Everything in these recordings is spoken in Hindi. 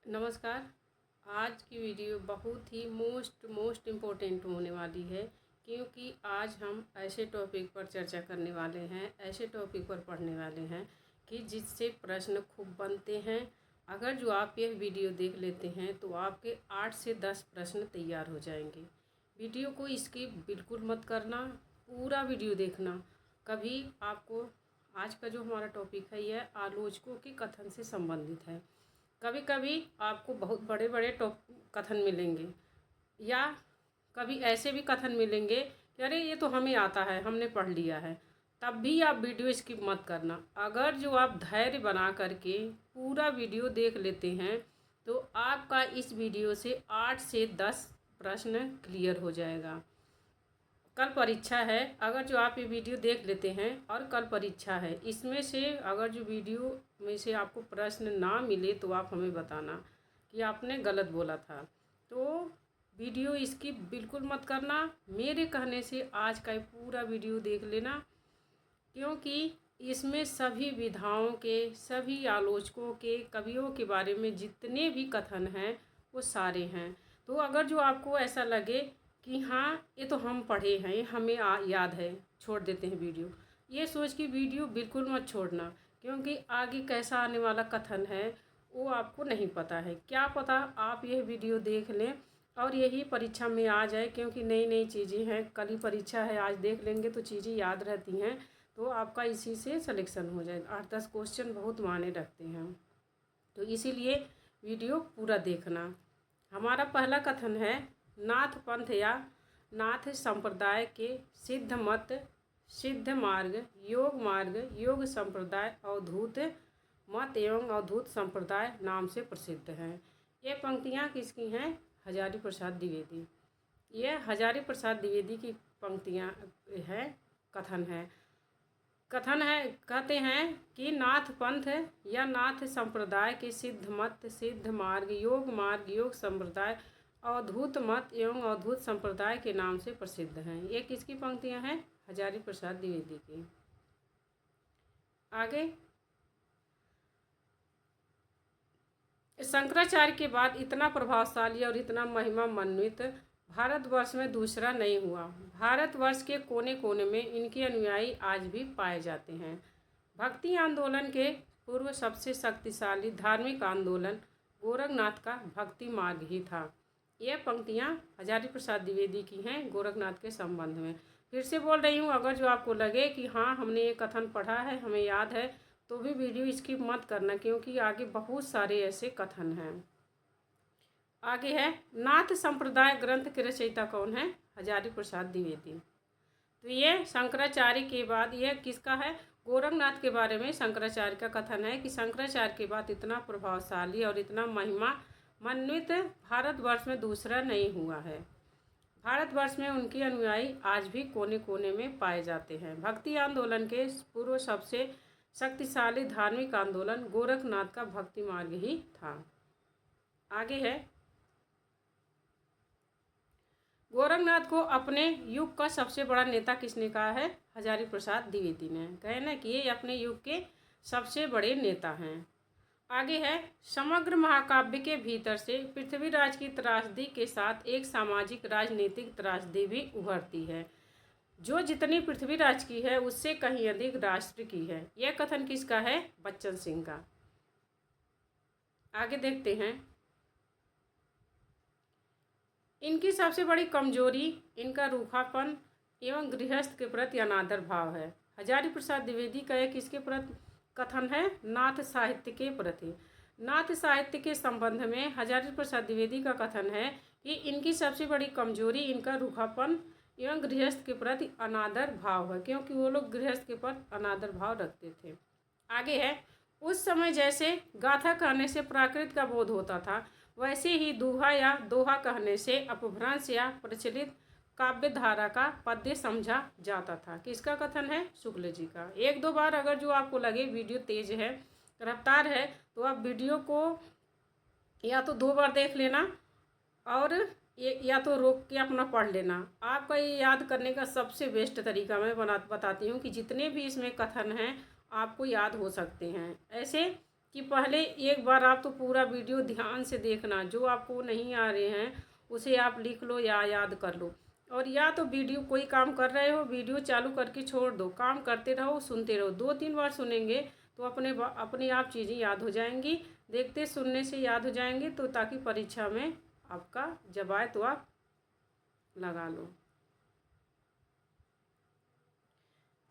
नमस्कार। आज की वीडियो बहुत ही मोस्ट इम्पोर्टेंट होने वाली है, क्योंकि आज हम ऐसे टॉपिक पर चर्चा करने वाले हैं, ऐसे टॉपिक पर पढ़ने वाले हैं कि जिससे प्रश्न खूब बनते हैं। अगर जो आप यह वीडियो देख लेते हैं तो आपके 8 से 10 प्रश्न तैयार हो जाएंगे। वीडियो को स्किप बिल्कुल मत करना, पूरा वीडियो देखना। कभी आपको आज का जो हमारा टॉपिक है यह आलोचकों के कथन से संबंधित है। कभी कभी आपको बहुत बड़े बड़े कथन मिलेंगे, या कभी ऐसे भी कथन मिलेंगे कि अरे ये तो हमें आता है, हमने पढ़ लिया है। तब भी आप वीडियो स्किप मत करना। अगर जो आप धैर्य बना करके पूरा वीडियो देख लेते हैं तो आपका इस वीडियो से 8 से 10 प्रश्न क्लियर हो जाएगा। कल परीक्षा है, अगर जो आप ये वीडियो देख लेते हैं और कल परीक्षा है, इसमें से अगर जो वीडियो में से आपको प्रश्न ना मिले तो आप हमें बताना कि आपने गलत बोला था। तो वीडियो इसकी बिल्कुल मत करना, मेरे कहने से आज का पूरा वीडियो देख लेना, क्योंकि इसमें सभी विधाओं के, सभी आलोचकों के, कवियों के बारे में जितने भी कथन हैं वो सारे हैं। तो अगर जो आपको ऐसा लगे कि हाँ ये तो हम पढ़े हैं, हमें याद है, छोड़ देते हैं वीडियो, ये सोच के वीडियो बिल्कुल मत छोड़ना, क्योंकि आगे कैसा आने वाला कथन है वो आपको नहीं पता है। क्या पता आप यह वीडियो देख लें और यही परीक्षा में आ जाए, क्योंकि नई नई चीज़ें हैं। कल ही परीक्षा है, आज देख लेंगे तो चीज़ें याद रहती हैं, तो आपका इसी से सिलेक्शन हो जाएगा। 8-10 क्वेश्चन बहुत मायने रखते हैं, तो इसीलिए वीडियो पूरा देखना। हमारा पहला कथन है, नाथ पंथ या नाथ संप्रदाय के सिद्ध मत, सिद्ध मार्ग, योग संप्रदाय अवधूत मत एवं अवधूत संप्रदाय नाम से प्रसिद्ध हैं। ये पंक्तियाँ किसकी हैं? हजारी प्रसाद द्विवेदी। ये हजारी प्रसाद द्विवेदी की पंक्तियाँ हैं, कथन है। कहते हैं कि नाथ पंथ या नाथ संप्रदाय के सिद्ध मत, सिद्ध मार्ग, योग संप्रदाय अवधूत मत एवं अवधूत संप्रदाय के नाम से प्रसिद्ध हैं। ये किसकी पंक्तियां हैं? हजारी प्रसाद द्विवेदी की। आगे, शंकराचार्य के बाद इतना प्रभावशाली और इतना महिमा मण्डित भारतवर्ष में दूसरा नहीं हुआ। भारतवर्ष के कोने कोने में इनके अनुयायी आज भी पाए जाते हैं। भक्ति आंदोलन के पूर्व सबसे शक्तिशाली धार्मिक आंदोलन गोरखनाथ का भक्ति मार्ग ही था। ये पंक्तियाँ हजारी प्रसाद द्विवेदी की हैं गोरखनाथ के संबंध में। फिर से बोल रही हूँ, अगर जो आपको लगे कि हाँ हमने ये कथन पढ़ा है, हमें याद है, तो भी वीडियो स्किप मत करना, क्योंकि आगे बहुत सारे ऐसे कथन हैं। आगे है, नाथ संप्रदाय ग्रंथ के रचयिता कौन है? हजारी प्रसाद द्विवेदी। तो ये शंकराचार्य के बाद यह किसका है? गोरखनाथ के बारे में शंकराचार्य का कथन है कि शंकराचार्य के बाद इतना प्रभावशाली और इतना महिमा मण्डित भारतवर्ष में दूसरा नहीं हुआ है। भारतवर्ष में उनके अनुयायी आज भी कोने कोने में पाए जाते हैं। भक्ति आंदोलन के पूर्व सबसे शक्तिशाली धार्मिक आंदोलन गोरखनाथ का भक्ति मार्ग ही था। आगे है, गोरखनाथ को अपने युग का सबसे बड़ा नेता किसने कहा है? हजारी प्रसाद द्विवेदी ने। कहे ना कि ये अपने युग के सबसे बड़े नेता हैं। आगे है, समग्र महाकाव्य के भीतर से पृथ्वीराज की त्रासदी के साथ एक सामाजिक राजनीतिक त्रासदी भी उभरती है, जो जितनी पृथ्वीराज की है उससे कहीं अधिक राष्ट्र की है। यह कथन किसका है? बच्चन सिंह का। आगे देखते हैं, इनकी सबसे बड़ी कमजोरी इनका रूखापन एवं गृहस्थ के प्रति अनादर भाव है। हजारी प्रसाद द्विवेदी का एक किसके प्रति कथन है? नाथ साहित्य के प्रति। नाथ साहित्य के संबंध में हजारी प्रसाद द्विवेदी का कथन है कि इनकी सबसे बड़ी कमजोरी इनका रूखापन एवं गृहस्थ के प्रति अनादर भाव है, क्योंकि वो लोग गृहस्थ के प्रति अनादर भाव रखते थे। आगे है, उस समय जैसे गाथा कहने से प्राकृत का बोध होता था, वैसे ही दूहा या दोहा कहने से अपभ्रंश या प्रचलित काव्य धारा का पद्य समझा जाता था। किसका कथन है? शुक्ल जी का। 1-2 बार अगर जो आपको लगे वीडियो तेज है, रफ्तार है, तो आप वीडियो को या तो 2 बार देख लेना और या तो रोक के अपना पढ़ लेना। आपका ये याद करने का सबसे बेस्ट तरीका मैं बताती हूँ कि जितने भी इसमें कथन हैं आपको याद हो सकते हैं। ऐसे कि पहले एक बार आप तो पूरा वीडियो ध्यान से देखना, जो आपको नहीं आ रहे हैं उसे आप लिख लो या याद कर लो। और या तो वीडियो कोई काम कर रहे हो, वीडियो चालू करके छोड़ दो, काम करते रहो, सुनते रहो। 2-3 बार सुनेंगे तो अपने आप चीज़ें याद हो जाएंगी। देखते सुनने से याद हो जाएंगे, तो ताकि परीक्षा में आपका जब आए तो आप लगा लो।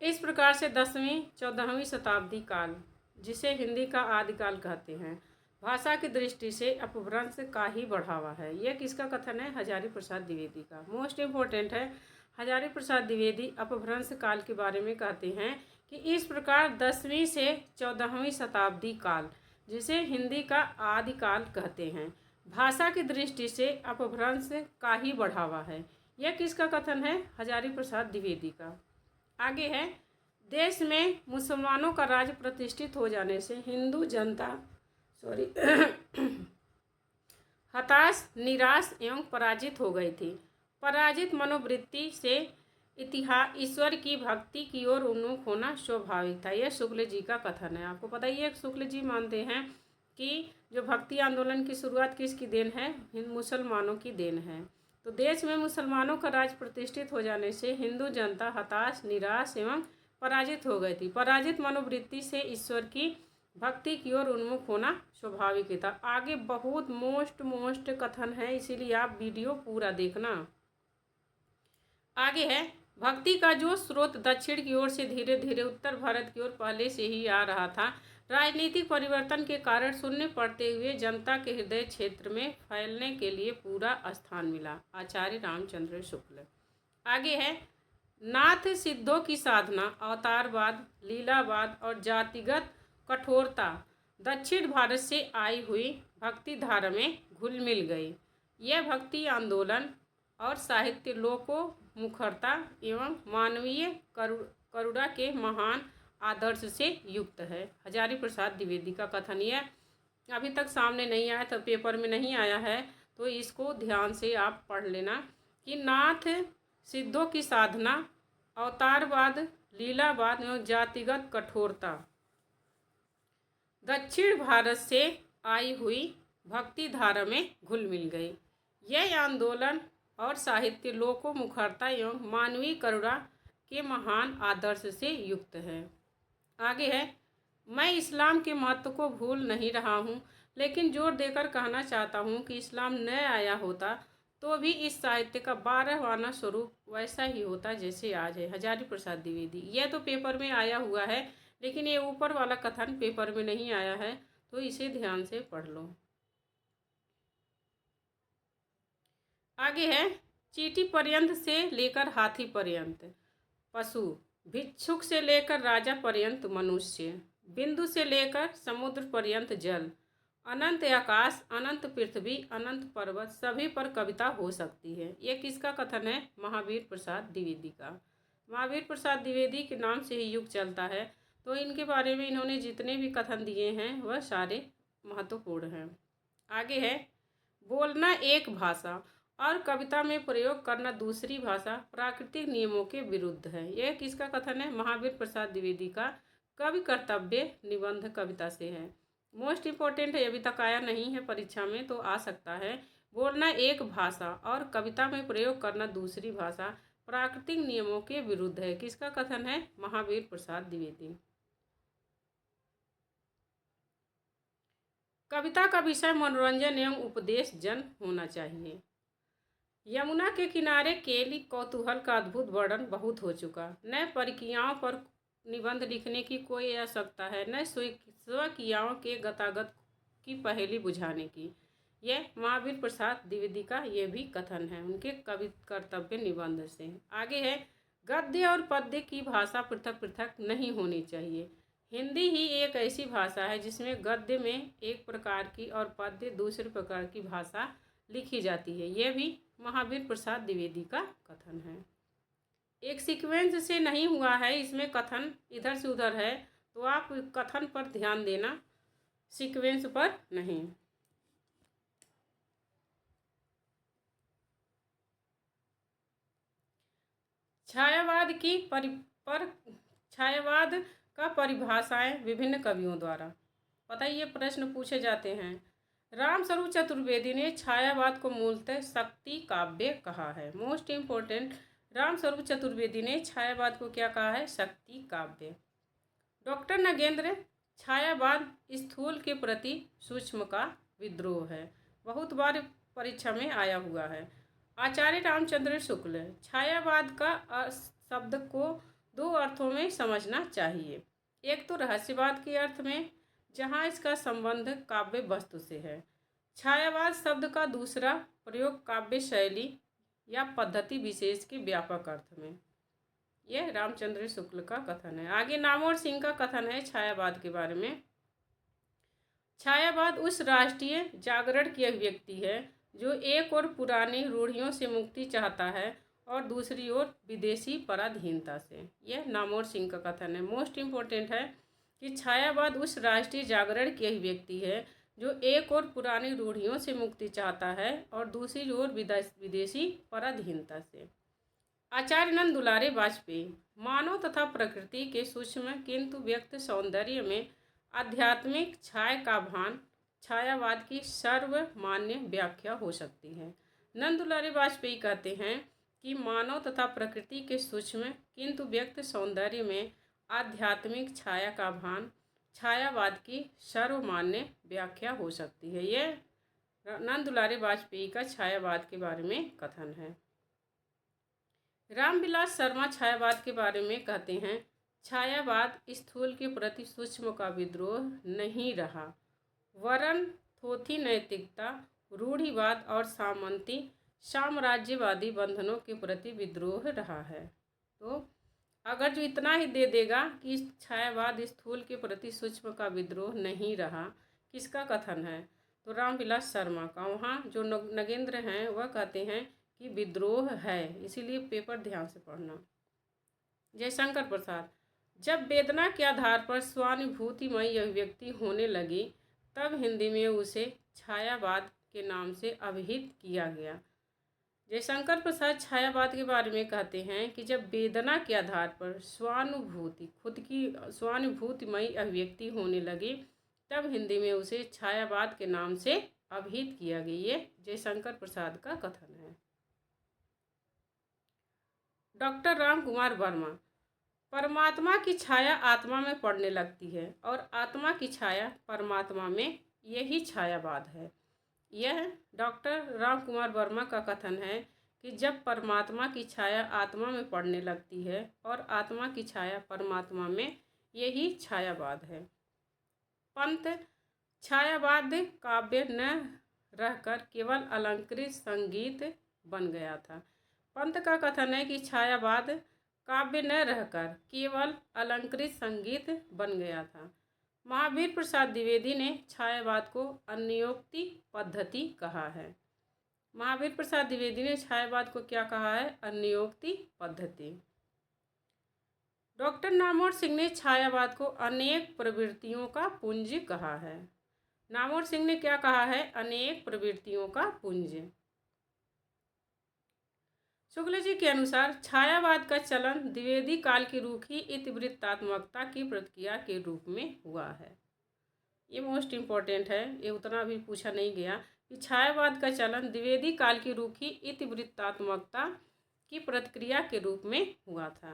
इस प्रकार से 10वीं-14वीं शताब्दी काल, जिसे हिंदी का आदिकाल कहते हैं, भाषा की दृष्टि से अपभ्रंश का ही बढ़ावा है। यह किसका कथन है? हजारी प्रसाद द्विवेदी का। मोस्ट इम्पोर्टेंट है, हजारी प्रसाद द्विवेदी अपभ्रंश काल के बारे में कहते हैं कि इस प्रकार 10वीं से 14वीं शताब्दी काल, जिसे हिंदी का आदिकाल कहते हैं, भाषा की दृष्टि से अपभ्रंश का ही बढ़ावा है। यह किसका कथन है? हजारी प्रसाद द्विवेदी का। आगे है, देश में मुसलमानों का राज प्रतिष्ठित हो जाने से हिंदू जनता हताश, निराश एवं पराजित हो गई थी। पराजित मनोवृत्ति से ईश्वर की भक्ति की ओर उन्मुख होना स्वाभाविक था। यह शुक्ल जी का कथन है। आपको पता ही है, शुक्ल जी मानते हैं कि जो भक्ति आंदोलन की शुरुआत किसकी देन है? मुसलमानों की देन है। तो देश में मुसलमानों का राज प्रतिष्ठित हो जाने से हिंदू जनता हताश, निराश एवं पराजित हो गई थी। पराजित मनोवृत्ति से ईश्वर की भक्ति की ओर उन्मुख होना स्वाभाविक था। आगे बहुत मोस्ट कथन है, इसीलिए आप वीडियो पूरा देखना। आगे है, भक्ति का जो स्रोत दक्षिण की ओर से धीरे धीरे उत्तर भारत की ओर पहले से ही आ रहा था, राजनीतिक परिवर्तन के कारण शून्य पड़ते हुए जनता के हृदय क्षेत्र में फैलने के लिए पूरा स्थान मिला। आचार्य रामचंद्र शुक्ल। आगे है, नाथ सिद्धों की साधना, अवतारवाद, लीलावाद और जातिगत कठोरता दक्षिण भारत से आई हुई भक्ति धारा में घुल मिल गई। यह भक्ति आंदोलन और साहित्य लोको मुखरता एवं मानवीय करुणा के महान आदर्श से युक्त है। हजारी प्रसाद द्विवेदी का कथन। यह अभी तक सामने नहीं आया था, पेपर में नहीं आया है, तो इसको ध्यान से आप पढ़ लेना कि नाथ सिद्धों की साधना, अवतारवाद, लीलावाद एवं जातिगत कठोरता दक्षिण भारत से आई हुई भक्ति धारा में घुल मिल गई। यह आंदोलन और साहित्य लोको मुखरता एवं मानवीय करुणा के महान आदर्श से युक्त है। आगे है, मैं इस्लाम के महत्व को भूल नहीं रहा हूँ, लेकिन जोर देकर कहना चाहता हूँ कि इस्लाम न आया होता तो भी इस साहित्य का 12वां स्वरूप वैसा ही होता जैसे आज है। हजारी प्रसाद द्विवेदी। यह तो पेपर में आया हुआ है, लेकिन ये ऊपर वाला कथन पेपर में नहीं आया है, तो इसे ध्यान से पढ़ लो। आगे है, चींटी पर्यंत से लेकर हाथी पर्यंत पशु, भिक्षुक से लेकर राजा पर्यंत मनुष्य, बिंदु से लेकर समुद्र पर्यंत जल, अनंत आकाश, अनंत पृथ्वी, अनंत पर्वत, सभी पर कविता हो सकती है। ये किसका कथन है? महावीर प्रसाद द्विवेदी का। महावीर प्रसाद द्विवेदी के नाम से ही युग चलता है, तो इनके बारे में इन्होंने जितने भी कथन दिए हैं वह सारे महत्वपूर्ण हैं। आगे है, बोलना एक भाषा और कविता में प्रयोग करना दूसरी भाषा प्राकृतिक नियमों के विरुद्ध है। यह किसका कथन है? महावीर प्रसाद द्विवेदी का। कवि कर्तव्य निबंध कविता से है। मोस्ट इम्पोर्टेंट है, अभी तक आया नहीं है परीक्षा में, तो आ सकता है। बोलना एक भाषा और कविता में प्रयोग करना दूसरी भाषा प्राकृतिक नियमों के विरुद्ध है। किसका कथन है? महावीर प्रसाद द्विवेदी। कविता का विषय मनोरंजन एवं उपदेश जन होना चाहिए। यमुना के किनारे केली कौतूहल का अद्भुत वर्णन बहुत हो चुका। न परिकियाओं पर निबंध लिखने की कोई आवश्यकता है, न स्वकियाओं के गतागत की पहेली बुझाने की। यह महावीर प्रसाद द्विवेदी का ये भी कथन है उनके कवि कर्तव्य निबंध से। आगे है, गद्य और पद्य की भाषा पृथक पृथक नहीं होनी चाहिए। हिंदी ही एक ऐसी भाषा है जिसमें गद्य में एक प्रकार की और पद्य दूसरे प्रकार की भाषा लिखी जाती है। यह भी महावीर प्रसाद द्विवेदी का कथन है। एक सीक्वेंस से नहीं हुआ है, इसमें कथन इधर से उधर है, तो आप कथन पर ध्यान देना, सीक्वेंस पर नहीं। छायावाद का परिभाषाएं विभिन्न कवियों द्वारा। पता ही ये प्रश्न पूछे जाते हैं। रामस्वरूप चतुर्वेदी ने छायावाद को मूलतः शक्ति काव्य कहा है। मोस्ट इम्पोर्टेंट, रामस्वरूप चतुर्वेदी ने छायावाद को क्या कहा है? शक्ति काव्य। डॉक्टर नगेंद्र, छायावाद स्थूल के प्रति सूक्ष्म का विद्रोह है। बहुत बार परीक्षा में आया हुआ है। आचार्य रामचंद्र शुक्ल, छायावाद का शब्द को दो अर्थों में समझना चाहिए। एक तो रहस्यवाद के अर्थ में, जहाँ इसका संबंध काव्य वस्तु से है। छायावाद शब्द का दूसरा प्रयोग काव्य शैली या पद्धति विशेष के व्यापक अर्थ में। यह रामचंद्र शुक्ल का कथन है। आगे नामवर सिंह का कथन है छायावाद के बारे में। छायावाद उस राष्ट्रीय जागरण की अभिव्यक्ति है जो एक और पुरानी रूढ़ियों से मुक्ति चाहता है और दूसरी ओर विदेशी पराधीनता से। यह नामवर सिंह का कथन है। मोस्ट इम्पोर्टेंट है कि छायावाद उस राष्ट्रीय जागरण की अभिव्यक्ति है जो एक और पुरानी रूढ़ियों से मुक्ति चाहता है और दूसरी ओर विदेशी पराधीनता से। आचार्य नंद दुलारे वाजपेयी, मानव तथा प्रकृति के सूक्ष्म किंतु व्यक्त सौंदर्य में आध्यात्मिक छाया का भान छायावाद की सर्वमान्य व्याख्या हो सकती है। नंद दुलारे वाजपेयी कहते हैं कि मानव तथा प्रकृति के सूक्ष्म किंतु व्यक्त सौंदर्य में आध्यात्मिक छाया का भान छायावाद की सर्वमान्य व्याख्या हो सकती है। यह नंद दुलारे वाजपेयी का छायावाद के बारे में कथन है। रामविलास शर्मा छायावाद के बारे में कहते हैं, छायावाद स्थूल के प्रति सूक्ष्म का विद्रोह नहीं रहा, वरन थोथी नैतिकता, रूढ़िवाद और साम्राज्यवादी बंधनों के प्रति विद्रोह रहा है। तो अगर जो इतना ही दे देगा कि छायावाद स्थूल के प्रति सूक्ष्म का विद्रोह नहीं रहा, किसका कथन है? तो रामविलास शर्मा का। वहाँ जो नगेंद्र हैं वह कहते हैं कि विद्रोह है, इसीलिए पेपर ध्यान से पढ़ना। जयशंकर प्रसाद, जब वेदना के आधार पर स्वानुभूतिमयी अभिव्यक्ति होने लगी तब हिंदी में उसे छायावाद के नाम से अभिहित किया गया। जयशंकर प्रसाद छायावाद के बारे में कहते हैं कि जब वेदना के आधार पर खुद की स्वानुभूतिमयी अभिव्यक्ति होने लगी तब हिंदी में उसे छायावाद के नाम से अभिहित किया गया। ये जयशंकर प्रसाद का कथन है। डॉक्टर राम कुमार वर्मा, परमात्मा की छाया आत्मा में पड़ने लगती है और आत्मा की छाया परमात्मा में, यही छायावाद है। यह डॉक्टर राम कुमार वर्मा का कथन है कि जब परमात्मा की छाया आत्मा में पड़ने लगती है और आत्मा की छाया परमात्मा में, यही छायावाद है। पंत, छायावाद काव्य न रहकर केवल अलंकृत संगीत बन गया था। पंत का कथन है कि छायावाद काव्य न रहकर केवल अलंकृत संगीत बन गया था। महावीर प्रसाद द्विवेदी ने छायावाद को अन्योक्ति पद्धति कहा है। महावीर प्रसाद द्विवेदी ने छायावाद को क्या कहा है? अन्योक्ति पद्धति। डॉक्टर नामवर सिंह ने छायावाद को अनेक प्रवृत्तियों का पुंज कहा है। नामवर सिंह ने क्या कहा है? अनेक प्रवृत्तियों का पुंज। शुक्ल जी के अनुसार छायावाद का चलन द्विवेदी काल की रूखी इतिवृत्तात्मकता की प्रतिक्रिया के रूप में हुआ है। ये मोस्ट इम्पोर्टेंट है, ये उतना भी पूछा नहीं गया कि छायावाद का चलन द्विवेदी काल की रूखी इतिवृत्तात्मकता की प्रतिक्रिया के रूप में हुआ था।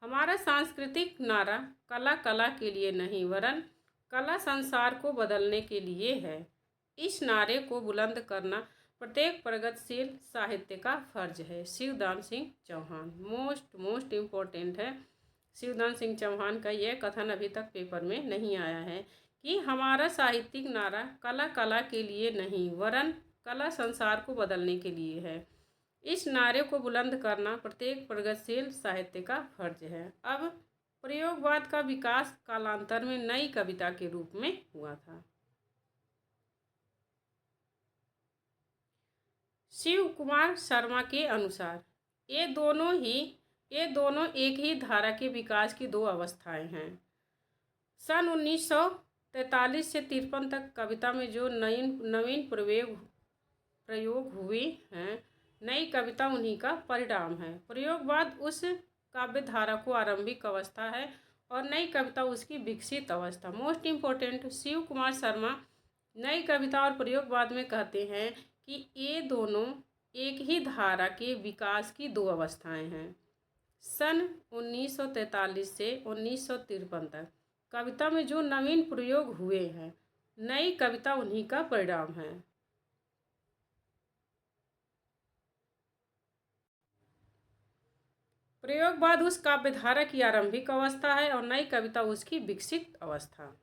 हमारा सांस्कृतिक नारा कला कला के लिए नहीं वरन कला संसार को बदलने के लिए है। इस नारे को बुलंद करना प्रत्येक प्रगतिशील साहित्य का फर्ज है। शिवदान सिंह चौहान, मोस्ट इम्पोर्टेंट है। शिवदान सिंह चौहान का यह कथन अभी तक पेपर में नहीं आया है कि हमारा साहित्यिक नारा कला कला के लिए नहीं वरन कला संसार को बदलने के लिए है। इस नारे को बुलंद करना प्रत्येक प्रगतिशील साहित्य का फर्ज है। अब प्रयोगवाद का विकास कालांतर में नई कविता के रूप में हुआ था। शिव कुमार शर्मा के अनुसार ये दोनों एक ही धारा के विकास की दो अवस्थाएं हैं। सन 1943 से 53 तक कविता में जो नवीन प्रयोग हुए हैं, नई कविता उन्हीं का परिणाम है। प्रयोगवाद उस काव्य धारा को आरंभिक अवस्था है और नई कविता उसकी विकसित अवस्था। मोस्ट इम्पोर्टेंट, शिव कुमार शर्मा नई कविता और प्रयोगवाद में कहते हैं कि ये दोनों एक ही धारा के विकास की दो अवस्थाएं हैं। सन 1943 से 1953 तक कविता में जो नवीन प्रयोग हुए हैं, नई कविता उन्हीं का परिणाम है। प्रयोगवाद उस काव्यधारा की आरंभिक अवस्था है और नई कविता उसकी विकसित अवस्था।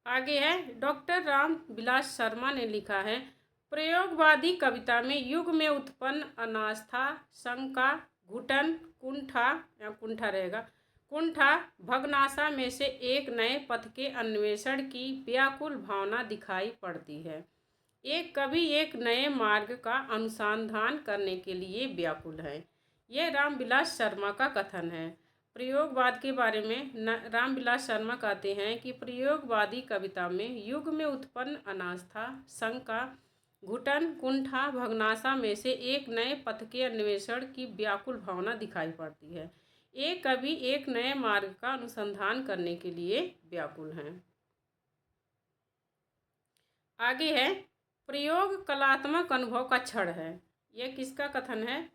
आगे है, डॉक्टर राम विलास शर्मा ने लिखा है, प्रयोगवादी कविता में युग में उत्पन्न अनास्था, शंका, घुटन, कुंठा या कुंठा रहेगा, कुंठा, भग्नाशा में से एक नए पथ के अन्वेषण की व्याकुल भावना दिखाई पड़ती है। एक कवि एक नए मार्ग का अनुसंधान करने के लिए व्याकुल है। यह रामविलास शर्मा का कथन है। प्रयोगवाद के बारे में रामविलास शर्मा कहते हैं कि प्रयोगवादी कविता में युग में उत्पन्न अनास्था, शंका, घुटन, कुंठा, भग्नाशा में से एक नए पथ के अन्वेषण की व्याकुल भावना दिखाई पड़ती है। एक कवि एक नए मार्ग का अनुसंधान करने के लिए व्याकुल हैं। आगे है, प्रयोग कलात्मक अनुभव का क्षण है। यह किसका कथन है?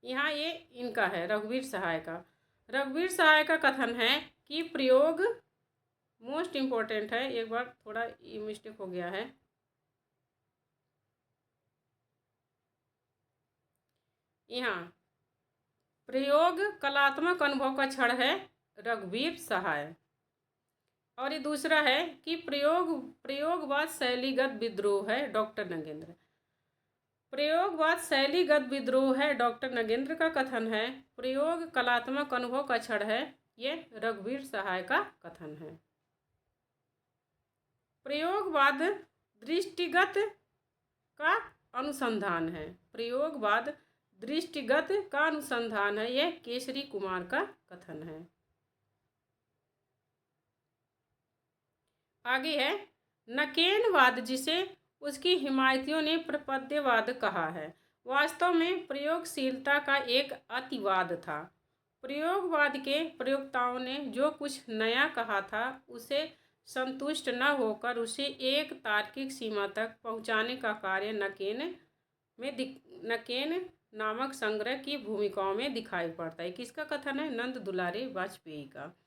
यहाँ ये इनका है, रघुवीर सहाय का। रघुवीर सहाय का कथन है कि प्रयोग मोस्ट इम्पोर्टेंट है। एक बार थोड़ा ये मिस्टेक हो गया है। यहाँ प्रयोग कलात्मक अनुभव का क्षण है, रघुवीर सहाय। और ये दूसरा है कि प्रयोगवाद शैलीगत विद्रोह है, डॉक्टर नगेंद्र। प्रयोगवाद शैलीगत विद्रोह है, डॉक्टर नगेंद्र का कथन है। प्रयोग कलात्मक अनुभव का क्षण है, ये रघुवीर सहाय का कथन है। प्रयोगवाद दृष्टिगत का अनुसंधान है। प्रयोगवाद दृष्टिगत का अनुसंधान है, यह केसरी कुमार का कथन है। आगे है, नकेनवाद जिसे उसकी हिमायतियों ने प्रपद्यवाद कहा है, वास्तव में प्रयोगशीलता का एक अतिवाद था। प्रयोगवाद के प्रयोक्ताओं ने जो कुछ नया कहा था उसे संतुष्ट न होकर उसे एक तार्किक सीमा तक पहुंचाने का कार्य नकेन नामक संग्रह की भूमिकाओं में दिखाई पड़ता है। किसका कथन है? नंद दुलारे वाजपेयी का।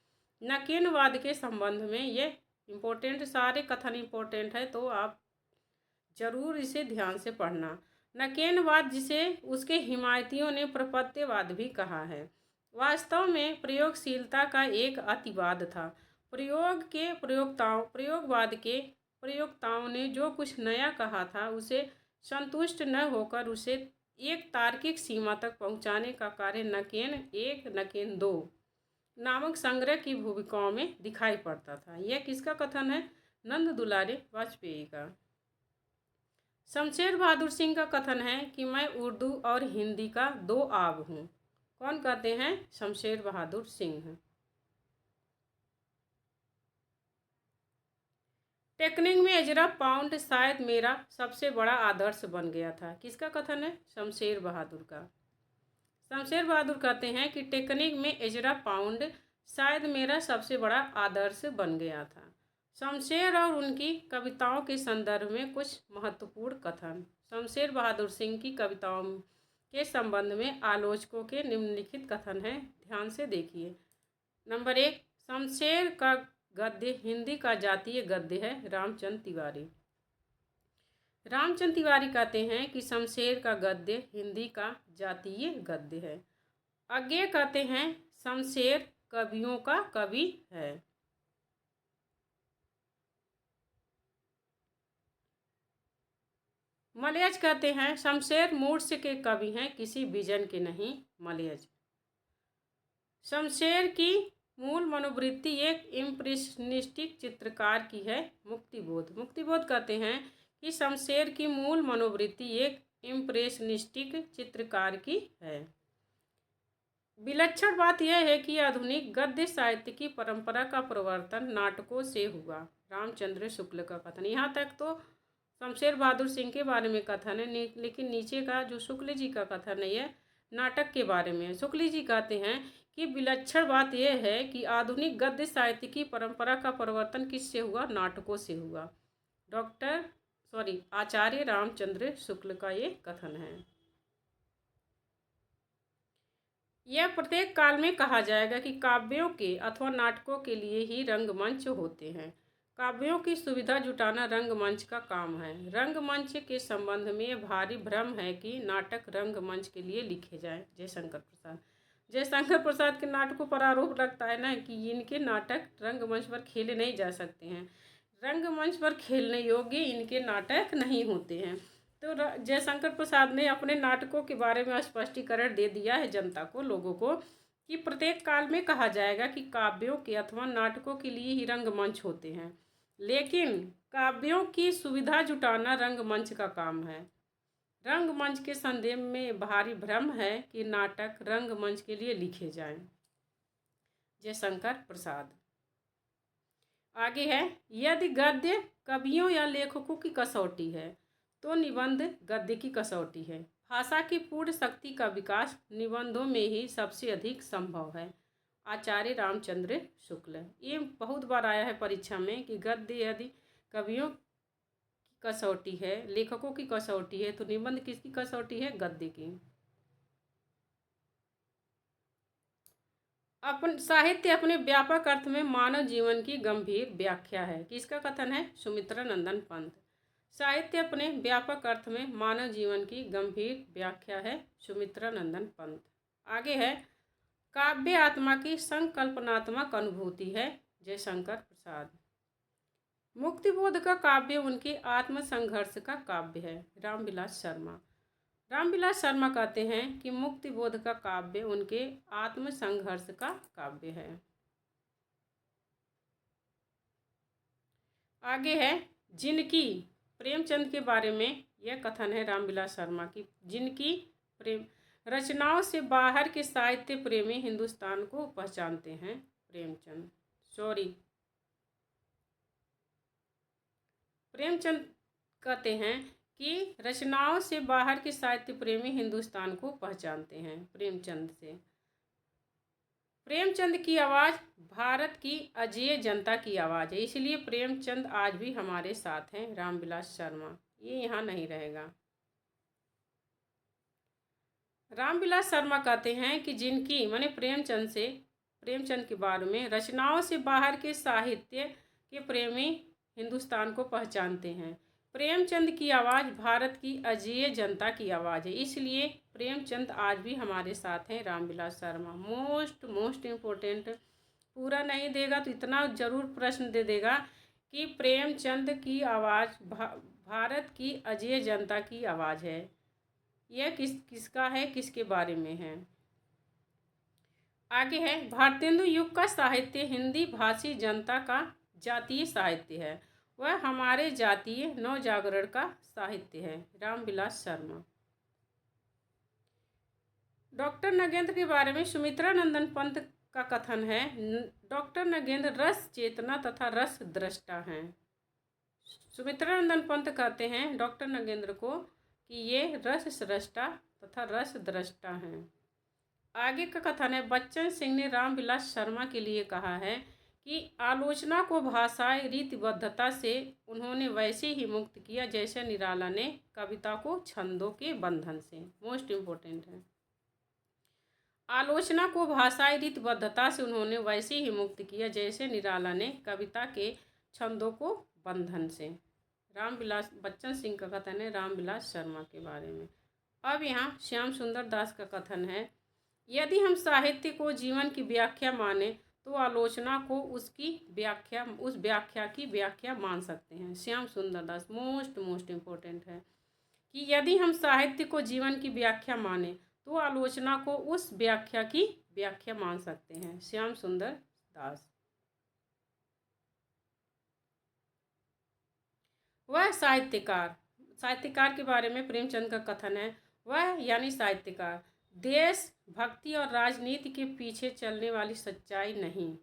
नकेनवाद के संबंध में ये इम्पोर्टेंट, सारे कथन इम्पोर्टेंट है, तो आप जरूर इसे ध्यान से पढ़ना। नकेनवाद जिसे उसके हिमायतियों ने प्रपद्यवाद भी कहा है, वास्तव में प्रयोगशीलता का एक अतिवाद था। प्रयोगवाद के प्रयोक्ताओं ने जो कुछ नया कहा था उसे संतुष्ट न होकर उसे एक तार्किक सीमा तक पहुंचाने का कार्य नकेन 1, नकेन 2 नामक संग्रह की भूमिकाओं में दिखाई पड़ता था। यह किसका कथन है? नंद दुलारे वाजपेयी का। शमशेर बहादुर सिंह का कथन है कि मैं उर्दू और हिंदी का दो आब हूँ। कौन कहते हैं? शमशेर बहादुर सिंह। टेक्निक में एजरा पाउंड शायद मेरा सबसे बड़ा आदर्श बन गया था। किसका कथन है? शमशेर बहादुर का। शमशेर बहादुर कहते हैं कि टेक्निक में एजरा पाउंड शायद मेरा सबसे बड़ा आदर्श बन गया था। शमशेर और उनकी कविताओं के संदर्भ में कुछ महत्वपूर्ण कथन। शमशेर बहादुर सिंह की कविताओं के संबंध में आलोचकों के निम्नलिखित कथन हैं, ध्यान से देखिए। नंबर 1, शमशेर का गद्य हिंदी का जातीय गद्य है। रामचंद्र तिवारी। रामचंद्र तिवारी कहते हैं कि शमशेर का गद्य हिंदी का जातीय गद्य है। अज्ञे कहते हैं शमशेर कवियों का कवि है। मलयज कहते हैं शमशेर मूर्छ के कवि हैं, किसी विजन के नहीं। मलयज। शमशेर की मूल मनोवृत्ति एक इम्प्रेशनिस्टिक चित्रकार की है। मुक्तिबोध। मुक्तिबोध कहते हैं कि शमशेर की मूल मनोवृत्ति एक इम्प्रेशनिस्टिक चित्रकार की है। विलक्षण बात यह है कि आधुनिक गद्य साहित्य की परंपरा का प्रवर्तन नाटकों से हुआ। रामचंद्र शुक्ल का कथन। यहाँ तक तो शमशेर बहादुर सिंह के बारे में कथन है, लेकिन नीचे का जो शुक्ल जी का कथन है यह नाटक के बारे में है। शुक्ल जी कहते हैं कि विलक्षण बात यह है कि आधुनिक गद्य साहित्य की परंपरा का परिवर्तन किससे हुआ? नाटकों से हुआ। आचार्य रामचंद्र शुक्ल का ये कथन है। यह प्रत्येक काल में कहा जाएगा कि काव्यों के अथवा नाटकों के लिए ही रंगमंच होते हैं। काव्यों की सुविधा जुटाना रंगमंच का काम है। रंगमंच के संबंध में भारी भ्रम है कि नाटक रंगमंच के लिए लिखे जाएं। जयशंकर प्रसाद के नाटकों पर आरोप लगता है ना कि इनके नाटक रंगमंच पर खेले नहीं जा सकते हैं, रंगमंच पर खेलने योग्य इनके नाटक नहीं होते हैं। तो जयशंकर प्रसाद ने अपने नाटकों के बारे में स्पष्टीकरण दे दिया है जनता को, लोगों को, कि प्रत्येक काल में कहा जाएगा कि काव्यों के अथवा नाटकों के लिए ही रंगमंच होते हैं, लेकिन काव्यों की सुविधा जुटाना रंगमंच का काम है। रंगमंच के संदेह में भारी भ्रम है कि नाटक रंगमंच के लिए लिखे जाएं। जयशंकर प्रसाद। आगे है, यदि गद्य कवियों या लेखकों की कसौटी है तो निबंध गद्य की कसौटी है। भाषा की पूर्ण शक्ति का विकास निबंधों में ही सबसे अधिक संभव है। आचार्य रामचंद्र शुक्ल। ये बहुत बार आया है परीक्षा में कि गद्य यदि कवियों की कसौटी है, लेखकों की कसौटी है, तो निबंध किसकी कसौटी है? गद्य की। साहित्य अपने व्यापक अर्थ में मानव जीवन की गंभीर व्याख्या है। किसका कथन है? सुमित्रानंदन पंत। साहित्य अपने व्यापक अर्थ में मानव जीवन की गंभीर व्याख्या है। सुमित्रानंदन पंत। आगे है, काव्य आत्मा की संकल्पनात्मक अनुभूति है। जयशंकर प्रसाद। मुक्तिबोध का काव्य उनके आत्मसंघर्ष का काव्य है। रामविलास शर्मा। रामविलास शर्मा कहते हैं कि मुक्तिबोध का काव्य उनके आत्मसंघर्ष का काव्य है। आगे है, जिनकी प्रेमचंद के बारे में यह कथन है रामविलास शर्मा की, जिनकी प्रेम रचनाओं से बाहर के साहित्य प्रेमी हिंदुस्तान को पहचानते हैं। प्रेमचंद कहते हैं कि रचनाओं से बाहर के साहित्य प्रेमी हिंदुस्तान को पहचानते हैं। प्रेमचंद की आवाज़ भारत की अजेय जनता की आवाज़ है, इसलिए प्रेमचंद आज भी हमारे साथ हैं। रामविलास शर्मा। ये यहाँ नहीं रहेगा। रामविलास शर्मा कहते हैं कि जिनकी माने प्रेमचंद के बारे में रचनाओं से बाहर के साहित्य के प्रेमी हिंदुस्तान को पहचानते हैं। प्रेमचंद की आवाज़ भारत की अजेय जनता की आवाज़ है, इसलिए प्रेमचंद आज भी हमारे साथ हैं। रामविलास शर्मा। मोस्ट इम्पोर्टेंट, पूरा नहीं देगा तो इतना जरूर प्रश्न दे देगा कि प्रेमचंद की आवाज़ भारत की अजेय जनता की आवाज़ है। यह किसका है, किसके बारे में है? आगे है, भारतेंदु युग का साहित्य हिंदी भाषी जनता का जातीय साहित्य है, वह हमारे जातीय नवजागरण का साहित्य है। रामविलास शर्मा। डॉक्टर नगेंद्र के बारे में सुमित्रानंदन पंत का कथन है, डॉक्टर नगेंद्र रस चेतना तथा रस दृष्टा हैं। सुमित्रानंदन पंत कहते हैं डॉक्टर नगेंद्र को कि ये रस सृष्टा तथा रस दृष्टा हैं। आगे का कथन है, बच्चन सिंह ने रामविलास शर्मा के लिए कहा है कि आलोचना को भाषाई रीतिबद्धता से उन्होंने वैसे ही मुक्त किया जैसे निराला ने कविता को छंदों के बंधन से। मोस्ट इम्पोर्टेंट है, आलोचना को भाषाई रीतिबद्धता से उन्होंने वैसे ही मुक्त किया जैसे निराला ने कविता के छंदों को बंधन से। बच्चन सिंह का कथन है रामविलास शर्मा के बारे में। अब यहाँ श्याम सुंदर दास का कथन है, यदि हम साहित्य को जीवन की व्याख्या माने तो आलोचना को उस व्याख्या की व्याख्या मान सकते हैं। श्याम सुंदर दास। मोस्ट इम्पोर्टेंट है कि यदि हम साहित्य को जीवन की व्याख्या माने तो आलोचना को उस व्याख्या की व्याख्या मान सकते हैं। श्याम सुंदर दास। वह साहित्यकार के बारे में प्रेमचंद का कथन है, वह यानी साहित्यकार देश भक्ति और राजनीति के पीछे चलने वाली सच्चाई नहीं,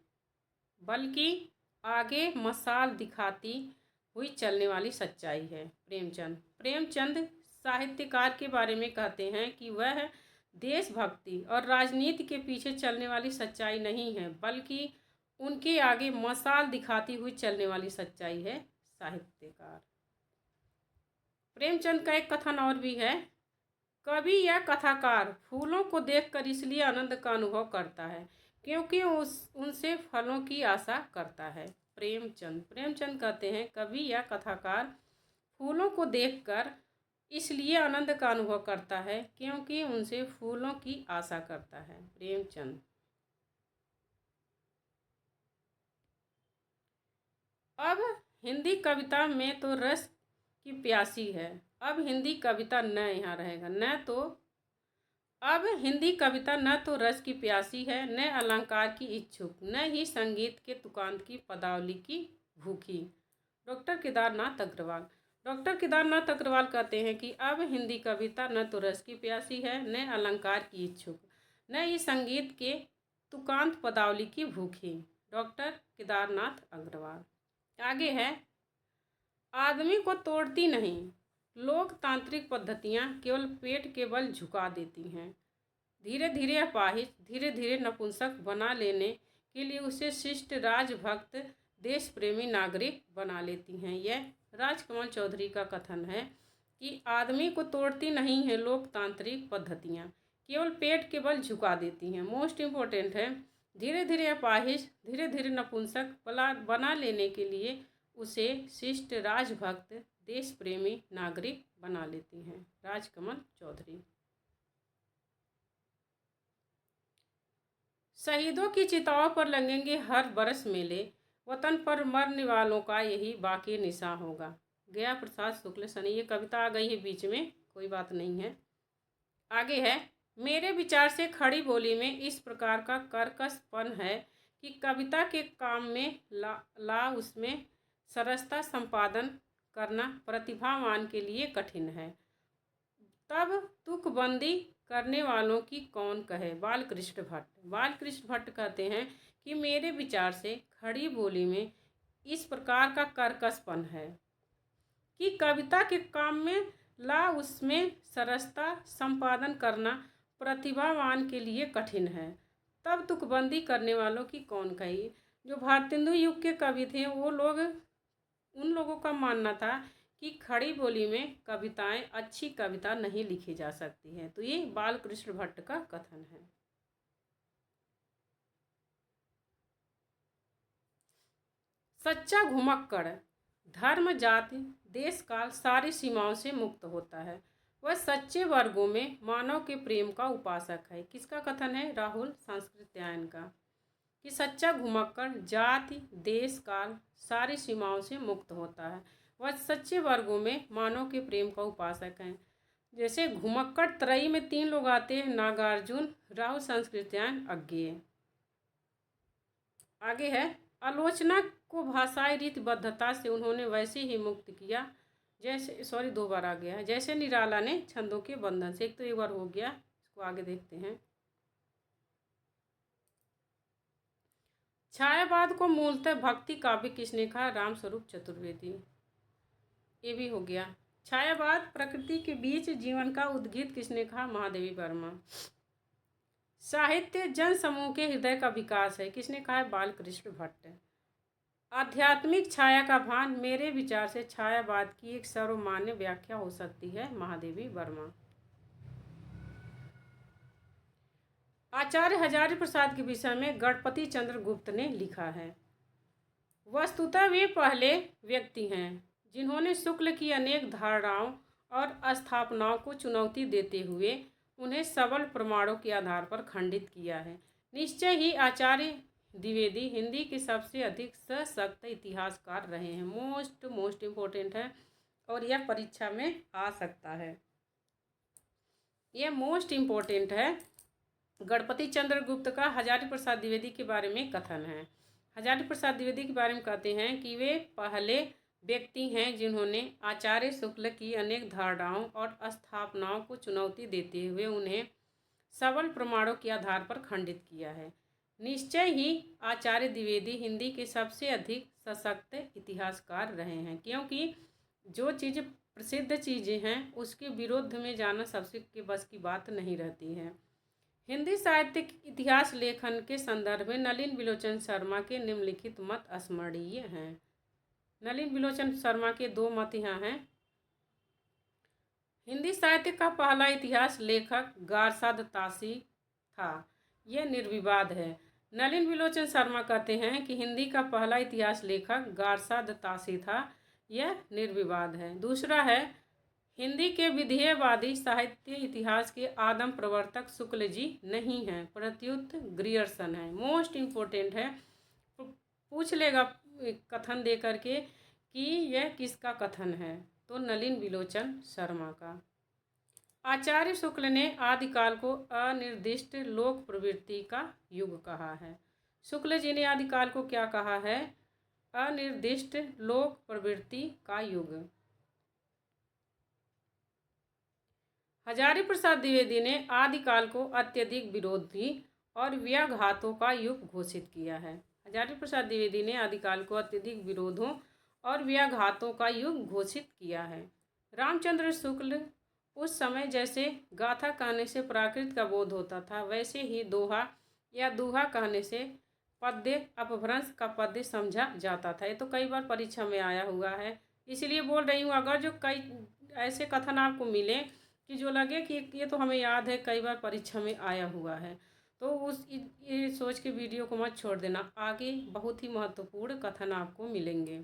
बल्कि आगे मसाल दिखाती हुई चलने वाली सच्चाई है। प्रेमचंद साहित्यकार के बारे में कहते हैं कि वह देशभक्ति और राजनीति के पीछे चलने वाली सच्चाई नहीं है, बल्कि उनके आगे मशाल दिखाती हुई चलने वाली सच्चाई है साहित्यकार। प्रेमचंद का एक कथन और भी है, कवि या कथाकार फूलों को देखकर इसलिए आनंद का अनुभव करता है क्योंकि उनसे फलों की आशा करता है। प्रेमचंद कहते हैं, कवि या कथाकार फूलों को देखकर इसलिए आनंद का अनुभव करता है क्योंकि उनसे फूलों की आशा करता है। प्रेमचंद। अब हिंदी कविता में तो रस की प्यासी है। अब हिंदी कविता न यहाँ रहेगा, अब हिंदी कविता न तो रस की प्यासी है, न अलंकार की इच्छुक, न ही संगीत के तुकांत की पदावली की भूखी। डॉक्टर केदारनाथ अग्रवाल कहते हैं कि अब हिंदी कविता न तो रस की प्यासी है, न अलंकार की इच्छुक, न ही संगीत के तुकांत पदावली की भूखी। डॉक्टर केदारनाथ अग्रवाल। आगे है, आदमी को तोड़ती नहीं, लोकतांत्रिक पद्धतियाँ केवल पेट के बल झुका देती हैं। धीरे धीरे अपाहिज, धीरे धीरे नपुंसक बना लेने के लिए उसे शिष्ट, राजभक्त, देश प्रेमी नागरिक बना लेती हैं। यह राजकमल चौधरी का कथन है कि आदमी को तोड़ती नहीं है लोकतांत्रिक पद्धतियाँ, केवल पेट के बल झुका देती हैं। मोस्ट इम्पोर्टेंट है, धीरे धीरे अपाहिज, धीरे धीरे नपुंसक बना लेने के लिए उसे शिष्ट, राजभक्त, देश प्रेमी नागरिक बना लेती हैं। राजकमल चौधरी। शहीदों की चिताओं पर लगेंगे हर बरस मेले, वतन पर मरने वालों का यही बाकी निशान होगा। गया प्रसाद शुक्ल सनी। ये कविता आ गई है बीच में, कोई बात नहीं है। आगे है, मेरे विचार से खड़ी बोली में इस प्रकार का कर्कशपन है कि कविता के काम में ला उसमें सरसता संपादन करना प्रतिभावान के लिए कठिन है। तब तुकबंदी करने वालों की कौन कहे। बालकृष्ण भट्ट कहते हैं कि मेरे विचार से खड़ी बोली में इस प्रकार का कर्कशपन है कि कविता के काम में ला उसमें सरसता संपादन करना प्रतिभावान के लिए कठिन है। तब तुकबंदी करने वालों की कौन कही। जो भारतेंदु युग के कवि थे उन लोगों का मानना था कि खड़ी बोली में कविताएं, अच्छी कविता नहीं लिखी जा सकती है। तो ये बालकृष्ण भट्ट का कथन है। सच्चा घुमक्कड़ धर्म, जाति, देश काल सारी सीमाओं से मुक्त होता है। वह सच्चे वर्गों में मानव के प्रेम का उपासक है। किसका कथन है। राहुल सांस्कृत्यायन का। कि सच्चा घुमक्कड़ जाति, देश काल सारी सीमाओं से मुक्त होता है, वह सच्चे वर्गों में मानव के प्रेम का उपासक हैं। जैसे घुमक्कड़ त्रयी में 3 लोग आते हैं, नागार्जुन, राहुल सांस्कृत्यायन, अज्ञेय। आगे है, आलोचना को भाषाई रीतिबद्धता से उन्होंने वैसे ही मुक्त किया जैसे 2 बार आ गया है, जैसे निराला ने छंदों के बंधन से। एक तो 1 बार हो गया, इसको आगे देखते हैं। छायावाद को मूलतः भक्ति काव्य किसने कहा। रामस्वरूप चतुर्वेदी। ये भी हो गया। छायावाद प्रकृति के बीच जीवन का उद्गीत किसने कहा। महादेवी वर्मा। साहित्य जन समूह के हृदय का विकास है, किसने कहा है। बालकृष्ण भट्ट। आध्यात्मिक छाया का भान, मेरे विचार से छायावाद की एक सर्वमान्य व्याख्या हो सकती है। महादेवी वर्मा। आचार्य हजारी प्रसाद के विषय में गणपति चंद्र गुप्त ने लिखा है, वस्तुतः वे पहले व्यक्ति हैं जिन्होंने शुक्ल की अनेक धारणाओं और स्थापनाओं को चुनौती देते हुए उन्हें सबल प्रमाणों के आधार पर खंडित किया है। निश्चय ही आचार्य द्विवेदी हिंदी के सबसे अधिक सशक्त इतिहासकार रहे हैं। मोस्ट इम्पोर्टेंट है और यह परीक्षा में आ सकता है। यह मोस्ट इम्पोर्टेंट है। गणपति चंद्र गुप्त का हजारी प्रसाद द्विवेदी के बारे में कथन है। हजारी प्रसाद द्विवेदी के बारे में कहते हैं कि वे पहले व्यक्ति हैं जिन्होंने आचार्य शुक्ल की अनेक धारणाओं और स्थापनाओं को चुनौती देते हुए उन्हें सबल प्रमाणों के आधार पर खंडित किया है। निश्चय ही आचार्य द्विवेदी हिंदी के सबसे अधिक सशक्त इतिहासकार रहे हैं, क्योंकि जो चीज़ प्रसिद्ध चीज़ें हैं उसके विरुद्ध में जाना सबसे के बस की बात नहीं रहती है। हिंदी साहित्यिक इतिहास लेखन के संदर्भ में नलिन बिलोचन शर्मा के निम्नलिखित मत स्मरणीय हैं। नलिन बिलोचन शर्मा के 2 मत यहाँ हैं। हिंदी साहित्य का पहला इतिहास लेखक गारसाद तासी था, यह निर्विवाद है। नलिन बिलोचन शर्मा कहते हैं कि हिंदी का पहला इतिहास लेखक गारसाद तासी था, यह निर्विवाद है। दूसरा है, हिंदी के विधेयवादी साहित्य इतिहास के आदम प्रवर्तक शुक्ल जी नहीं हैं, प्रत्युत ग्रियर्सन है। मोस्ट इम्पोर्टेंट है, पूछ लेगा कथन दे करके कि यह किसका कथन है, तो नलिन बिलोचन शर्मा का। आचार्य शुक्ल ने आदिकाल को अनिर्दिष्ट लोक प्रवृत्ति का युग कहा है। शुक्ल जी ने आदिकाल को क्या कहा है? अनिर्दिष्ट लोक प्रवृत्ति का युग। हजारी प्रसाद द्विवेदी ने आदिकाल को अत्यधिक विरोधी और व्याघातों का युग घोषित किया है। हजारी प्रसाद द्विवेदी ने आदिकाल को अत्यधिक विरोधों और व्याघातों का युग घोषित किया है। रामचंद्र शुक्ल उस समय जैसे गाथा कहने से प्राकृत का बोध होता था, वैसे ही दोहा या दूहा कहने से पद्य अपभ्रंश का पद्य समझा जाता था। ये तो कई बार परीक्षा में आया हुआ है, इसलिए बोल रही हूँ। अगर जो कई ऐसे कथन आपको मिले कि जो लगे कि ये तो हमें याद है, कई बार परीक्षा में आया हुआ है, तो ये सोच के वीडियो को मत छोड़ देना, आगे बहुत ही महत्वपूर्ण कथन आपको मिलेंगे।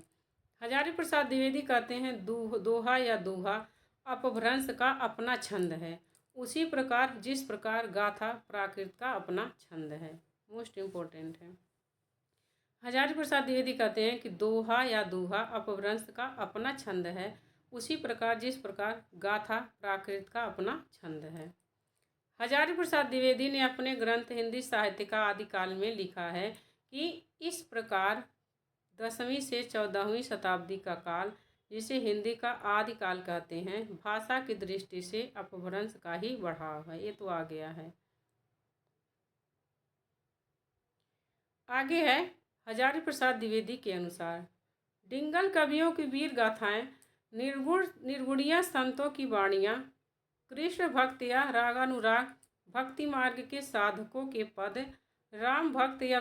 हजारी प्रसाद द्विवेदी कहते हैं, दोहा या दूहा अपभ्रंश का अपना छंद है, उसी प्रकार जिस प्रकार गाथा प्राकृत का अपना छंद है। मोस्ट इम्पोर्टेंट है। हजारी प्रसाद द्विवेदी कहते हैं कि दोहा या दूहा अपभ्रंश का अपना छंद है, उसी प्रकार जिस प्रकार गाथा प्राकृत का अपना छंद है। हजारी प्रसाद द्विवेदी ने अपने ग्रंथ हिंदी साहित्य का आदिकाल में लिखा है कि इस प्रकार 10वीं से 14वीं शताब्दी का काल, जिसे हिंदी का आदिकाल कहते हैं, भाषा की दृष्टि से अपभ्रंश का ही बढ़ाव है। ये तो आ गया है। आगे है, हजारी प्रसाद द्विवेदी के अनुसार डिंगल कवियों की वीर गाथाएं, निर्गुणिया संतों की वाणियाँ, कृष्ण भक्त या रागानुराग भक्ति मार्ग के साधकों के पद, राम भक्त या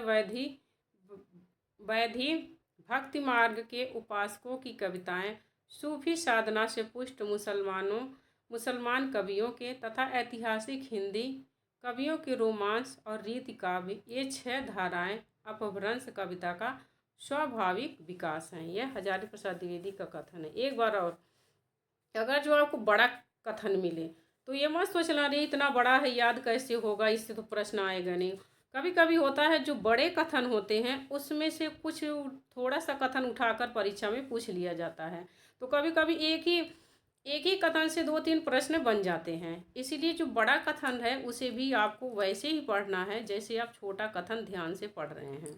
वैधि भक्ति मार्ग के उपासकों की कविताएं, सूफी साधना से पुष्ट मुसलमान कवियों के तथा ऐतिहासिक हिंदी कवियों के रोमांस और रीति काव्य, ये 6 धाराएं अपभ्रंश कविता का स्वाभाविक विकास हैं। यह हजारी प्रसाद द्विवेदी का कथन है। एक बार और, अगर जो आपको बड़ा कथन मिले तो ये मत सोचना रही इतना बड़ा है याद कैसे होगा, इससे तो प्रश्न आएगा नहीं। कभी कभी होता है जो बड़े कथन होते हैं उसमें से कुछ थोड़ा सा कथन उठाकर परीक्षा में पूछ लिया जाता है, तो कभी कभी एक ही कथन से 2-3 प्रश्न बन जाते हैं। इसीलिए जो बड़ा कथन है उसे भी आपको वैसे ही पढ़ना है जैसे आप छोटा कथन ध्यान से पढ़ रहे हैं।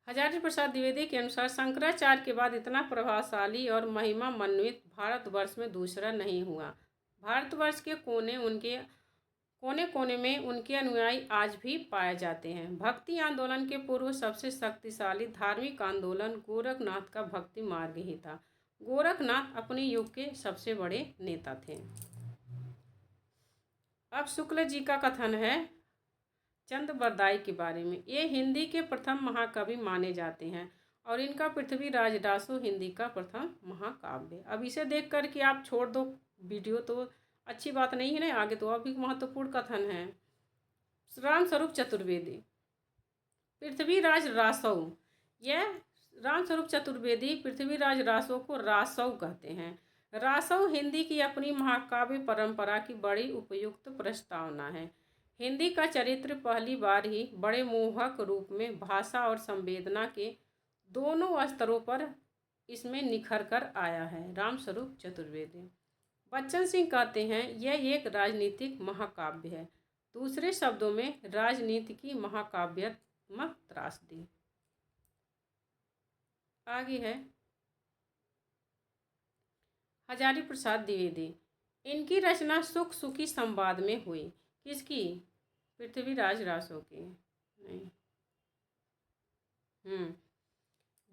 हजारी प्रसाद द्विवेदी के अनुसार शंकराचार्य के बाद इतना प्रभावशाली और महिमा मण्डित भारतवर्ष में दूसरा नहीं हुआ। भारतवर्ष के कोने कोने में उनके अनुयायी आज भी पाए जाते हैं। भक्ति आंदोलन के पूर्व सबसे शक्तिशाली धार्मिक आंदोलन गोरखनाथ का भक्ति मार्ग ही था। गोरखनाथ अपने युग के सबसे बड़े नेता थे। अब शुक्ल जी का कथन है चंद बरदाई के बारे में। ये हिंदी के प्रथम महाकवि माने जाते हैं और इनका पृथ्वीराज दासो हिंदी का प्रथम महाकाव्य। अब इसे देख कर के आप छोड़ दो वीडियो तो अच्छी बात नहीं है ना। आगे तो अब भी महत्वपूर्ण कथन है। रामस्वरूप चतुर्वेदी, पृथ्वीराज रासव, यह रामस्वरूप चतुर्वेदी पृथ्वीराज रासव को रासव कहते हैं। रासव हिंदी की अपनी महाकाव्य परंपरा की बड़ी उपयुक्त प्रस्तावना है। हिंदी का चरित्र पहली बार ही बड़े मोहक रूप में भाषा और संवेदना के दोनों स्तरों पर इसमें निखर कर आया है। रामस्वरूप चतुर्वेदी। बच्चन सिंह कहते हैं यह एक राजनीतिक महाकाव्य है, दूसरे शब्दों में राजनीति की महाकाव्यात्मक त्रासदी। आगे है हजारी प्रसाद द्विवेदी। इनकी रचना सुख सुखी संवाद में हुई, किसकी? पृथ्वीराज रासो की। नहीं।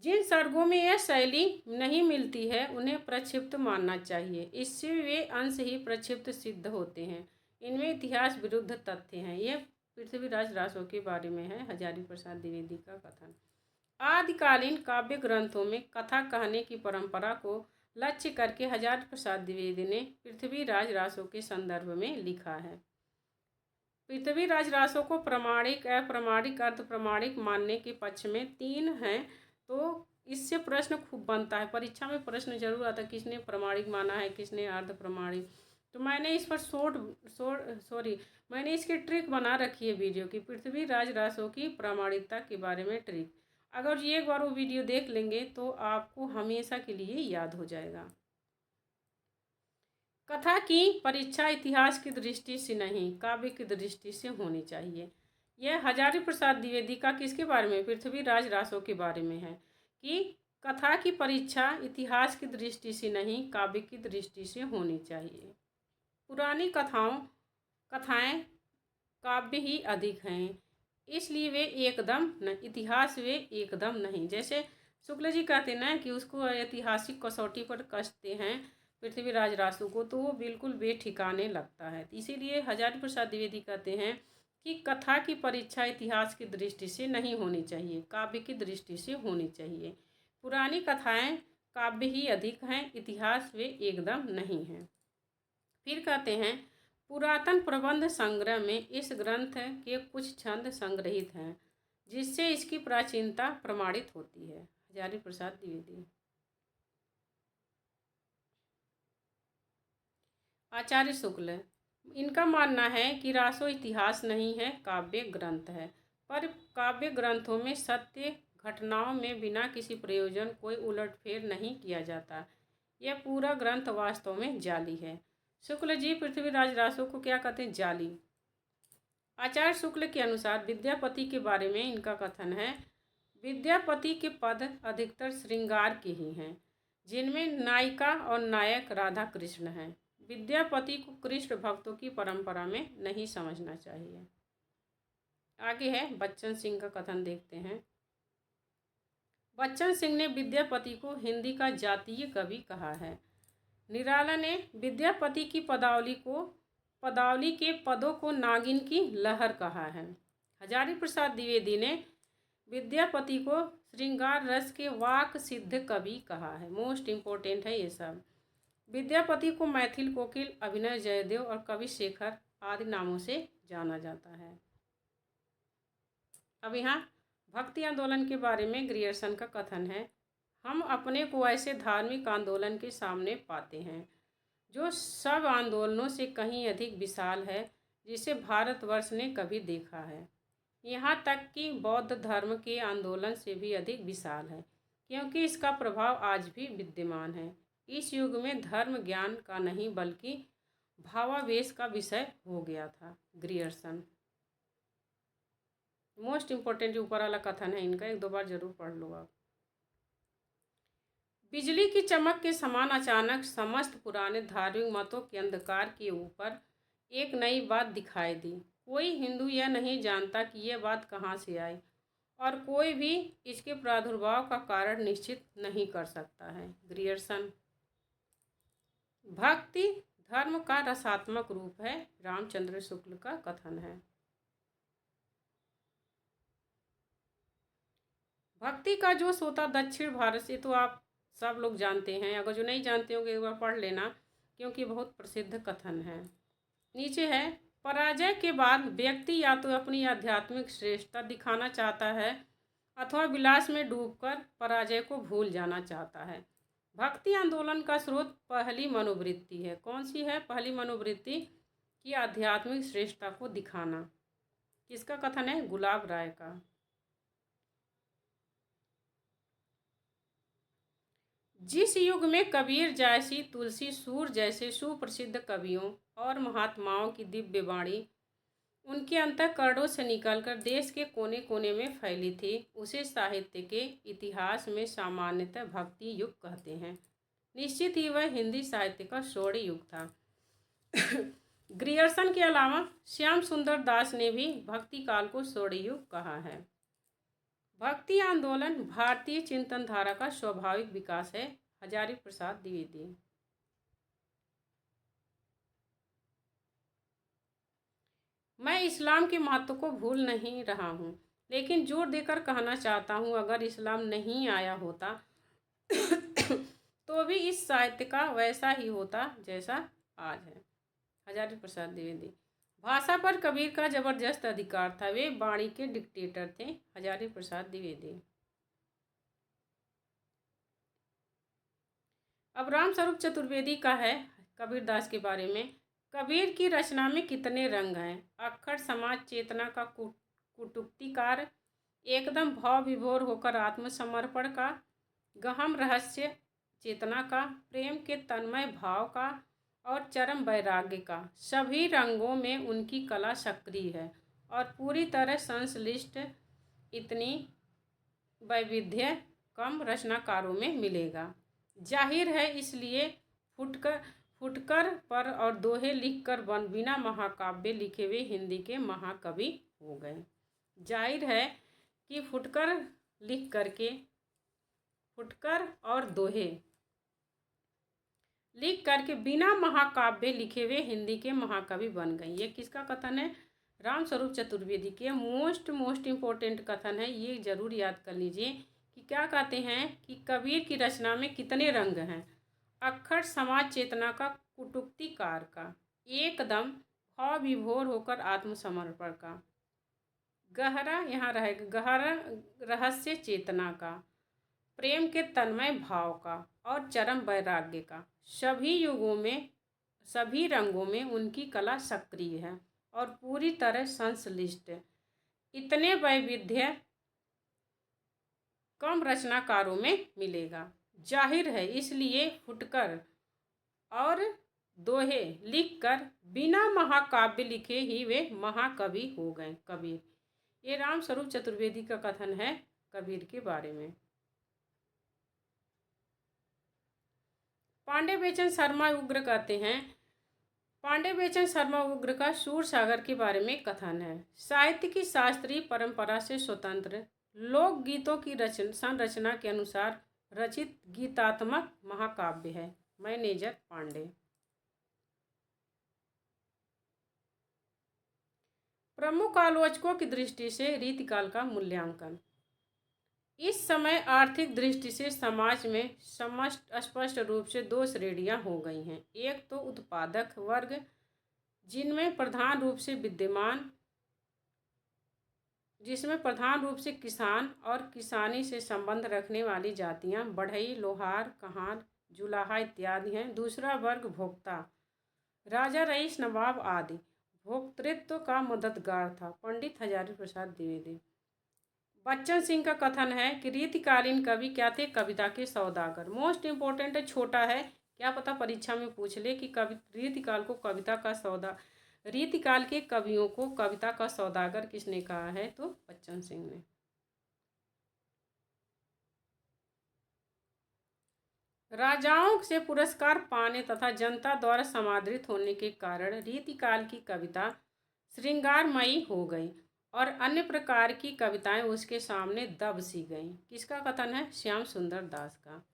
जिन सर्गों में यह शैली नहीं मिलती है उन्हें प्रक्षिप्त मानना चाहिए। इससे वे अंश ही प्रक्षिप्त सिद्ध होते हैं। इनमें इतिहास विरुद्ध तथ्य हैं। यह पृथ्वीराज रासो के बारे में है हजारी प्रसाद द्विवेदी का कथन। आदिकालीन काव्य ग्रंथों में कथा कहने की परंपरा को लक्ष्य करके हजारी प्रसाद द्विवेदी ने पृथ्वीराज रासो के संदर्भ में लिखा है। पृथ्वीराज रासो को प्रामाणिक, अप्रामाणिक, अर्धप्रामाणिक मानने के पक्ष में 3 हैं। तो इससे प्रश्न खूब बनता है, परीक्षा में प्रश्न जरूर आता है, किसने प्रामाणिक माना है, किसने अर्धप्रामाणिक। तो मैंने इस पर मैंने इसकी ट्रिक बना रखी है वीडियो की, पृथ्वीराज रासो की प्रामाणिकता के बारे में ट्रिक। अगर एक बार वो वीडियो देख लेंगे तो आपको हमेशा के लिए याद हो जाएगा। कथा की परीक्षा इतिहास की दृष्टि से नहीं, काव्य की दृष्टि से होनी चाहिए। यह हजारी प्रसाद द्विवेदी का किसके बारे में? पृथ्वीराज रासो के बारे में है कि कथा की परीक्षा इतिहास की दृष्टि से नहीं, काव्य की दृष्टि से होनी चाहिए। पुरानी कथाएं काव्य ही अधिक हैं, इसलिए वे एकदम न, इतिहास वे एकदम नहीं। जैसे शुक्ल जी कहते ना कि उसको ऐतिहासिक कसौटी पर कसते हैं पृथ्वीराज रासो को, तो वो बिल्कुल बेठिकाने लगता है। इसीलिए हजारी प्रसाद द्विवेदी कहते हैं कि कथा की परीक्षा इतिहास की दृष्टि से नहीं होनी चाहिए, काव्य की दृष्टि से होनी चाहिए। पुरानी कथाएं काव्य ही अधिक हैं, इतिहास वे एकदम नहीं हैं। फिर कहते हैं पुरातन प्रबंध संग्रह में इस ग्रंथ के कुछ छंद संग्रहित हैं जिससे इसकी प्राचीनता प्रमाणित होती है। हजारी प्रसाद द्विवेदी। आचार्य शुक्ल, इनका मानना है कि रासो इतिहास नहीं है, काव्य ग्रंथ है। पर काव्य ग्रंथों में सत्य घटनाओं में बिना किसी प्रयोजन कोई उलटफेर नहीं किया जाता। यह पूरा ग्रंथ वास्तव में जाली है। शुक्ल जी पृथ्वीराज रासो को क्या कहते हैं? जाली। आचार्य शुक्ल के अनुसार विद्यापति के बारे में इनका कथन है, विद्यापति के पद अधिकतर श्रृंगार के ही हैं, जिनमें नायिका और नायक राधा कृष्ण हैं। विद्यापति को कृष्ण भक्तों की परंपरा में नहीं समझना चाहिए। आगे है बच्चन सिंह का कथन, देखते हैं। बच्चन सिंह ने विद्यापति को हिंदी का जातीय कवि कहा है। निराला ने विद्यापति की पदावली के पदों को नागिन की लहर कहा है। हजारी प्रसाद द्विवेदी ने विद्यापति को श्रृंगार रस के वाक सिद्ध कवि कहा है। मोस्ट इम्पोर्टेंट है ये सब। विद्यापति को मैथिल कोकिल, अभिनव जयदेव और कवि शेखर आदि नामों से जाना जाता है। अब यहाँ भक्ति आंदोलन के बारे में ग्रियर्सन का कथन है, हम अपने को ऐसे धार्मिक आंदोलन के सामने पाते हैं जो सब आंदोलनों से कहीं अधिक विशाल है जिसे भारतवर्ष ने कभी देखा है। यहाँ तक कि बौद्ध धर्म के आंदोलन से भी अधिक विशाल है, क्योंकि इसका प्रभाव आज भी विद्यमान है। इस युग में धर्म ज्ञान का नहीं बल्कि भावावेश का विषय हो गया था। ग्रियर्सन। मोस्ट इम्पोर्टेंट ऊपर वाला कथन है इनका, 1-2 बार जरूर पढ़ लो आप। बिजली की चमक के समान अचानक समस्त पुराने धार्मिक मतों के अंधकार के ऊपर एक नई बात दिखाई दी। कोई हिंदू यह नहीं जानता कि यह बात कहाँ से आई और कोई भी इसके प्रादुर्भाव का कारण निश्चित नहीं कर सकता है। ग्रियर्सन। भक्ति धर्म का रसात्मक रूप है, रामचंद्र शुक्ल का कथन है। भक्ति का जो सोता दक्षिण भारत से, तो आप सब लोग जानते हैं, अगर जो नहीं जानते होंगे एक बार पढ़ लेना, क्योंकि बहुत प्रसिद्ध कथन है। नीचे है, पराजय के बाद व्यक्ति या तो अपनी आध्यात्मिक श्रेष्ठता दिखाना चाहता है अथवा विलास में डूबकर पराजय को भूल जाना चाहता है। भक्ति आंदोलन का स्रोत पहली मनोवृत्ति है। कौन सी है पहली मनोवृत्ति? कि आध्यात्मिक श्रेष्ठता को दिखाना। किसका कथन है? गुलाब राय का। जिस युग में कबीर जैसी, तुलसी, सूर जैसे सुप्रसिद्ध कवियों और महात्माओं की दिव्य वाणी उनके अंतःकरणों से निकलकर देश के कोने कोने में फैली थी, उसे साहित्य के इतिहास में सामान्यतः भक्ति युग कहते हैं। निश्चित ही वह हिंदी साहित्य का स्वर्ण युग था। ग्रियर्सन के अलावा श्याम सुंदर दास ने भी भक्ति काल को स्वर्णयुग कहा है। भक्ति आंदोलन भारतीय चिंतन धारा का स्वाभाविक विकास है। हजारी प्रसाद द्विवेदी। मैं इस्लाम के महत्व को भूल नहीं रहा हूँ, लेकिन जोर देकर कहना चाहता हूँ, अगर इस्लाम नहीं आया होता तो भी इस साहित्य का वैसा ही होता जैसा आज है। हजारी प्रसाद द्विवेदी। भाषा पर कबीर का जबरदस्त अधिकार था, वे वाणी के डिक्टेटर थे। हजारी प्रसाद द्विवेदी। अब रामस्वरूप चतुर्वेदी का है कबीर दास के बारे में। कबीर की रचना में कितने रंग हैं। अक्खड़ समाज चेतना का कुटुक्तिकार, एकदम भाव विभोर होकर आत्मसमर्पण का, गहन रहस्य चेतना का, प्रेम के तन्मय भाव का और चरम वैराग्य का, सभी रंगों में उनकी कला सक्रिय है और पूरी तरह संश्लिष्ट। इतनी वैविध्य कम रचनाकारों में मिलेगा। जाहिर है इसलिए फुटकर पर और दोहे लिखकर बिना महाकाव्य लिखे हुए हिंदी के महाकवि हो गए। जाहिर है कि फुटकर और दोहे लिख करके बिना महाकाव्य लिखे हुए हिंदी के महाकवि बन गए। ये किसका कथन है? रामस्वरूप चतुर्वेदी के मोस्ट इम्पोर्टेंट कथन है। ये जरूर याद कर लीजिए कि क्या कहते हैं कि कबीर की रचना में कितने रंग हैं। अक्खड़ समाज चेतना का कुटुक्तिकार का, एकदम भाव विभोर होकर आत्मसमर्पण का, गहरा यहाँ रहेगा गहरा रहस्य चेतना का, प्रेम के तन्मय भाव का और चरम वैराग्य का, सभी युगों में सभी रंगों में उनकी कला सक्रिय है और पूरी तरह संश्लिष्ट। इतने वैविध्य कम रचनाकारों में मिलेगा। जाहिर है इसलिए फुटकर और दोहे लिखकर बिना महाकाव्य लिखे ही वे महाकवि हो गए। कबीर। ये रामस्वरूप चतुर्वेदी का कथन है कबीर के बारे में। पांडे बेचन शर्मा उग्र कहते हैं, पांडे बेचन शर्मा उग्र का सूर सागर के बारे में कथन है। साहित्य की शास्त्रीय परंपरा से स्वतंत्र लोकगीतों की संरचना के अनुसार रचित गीतात्मक महाकाव्य है। मैनेजर पांडे। प्रमुख आलोचकों की दृष्टि से रीतिकाल का मूल्यांकन। इस समय आर्थिक दृष्टि से समाज में स्पष्ट रूप से दो श्रेणियां हो गई हैं। एक तो उत्पादक वर्ग, जिसमें प्रधान रूप से किसान और किसानी से संबंध रखने वाली जातियां, बढ़ई, लोहार, कहार, जुलाहा इत्यादि हैं। दूसरा वर्ग भोक्ता, राजा, रईस, नवाब आदि भोक्तृत्व का मददगार था। पंडित हजारी प्रसाद द्विवेदी। बच्चन सिंह का कथन है कि रीतिकालीन कवि क्या थे? कविता के सौदागर। मोस्ट इम्पोर्टेंट है, छोटा है, क्या पता परीक्षा में पूछ ले कि रीतिकाल को कविता का रीतिकाल के कवियों को कविता का सौदागर किसने कहा है? तो बच्चन सिंह ने। राजाओं से पुरस्कार पाने तथा जनता द्वारा समादृत होने के कारण रीतिकाल की कविता श्रृंगारमयी हो गई और अन्य प्रकार की कविताएं उसके सामने दब सी गईं। किसका कथन है? श्याम सुंदर दास का।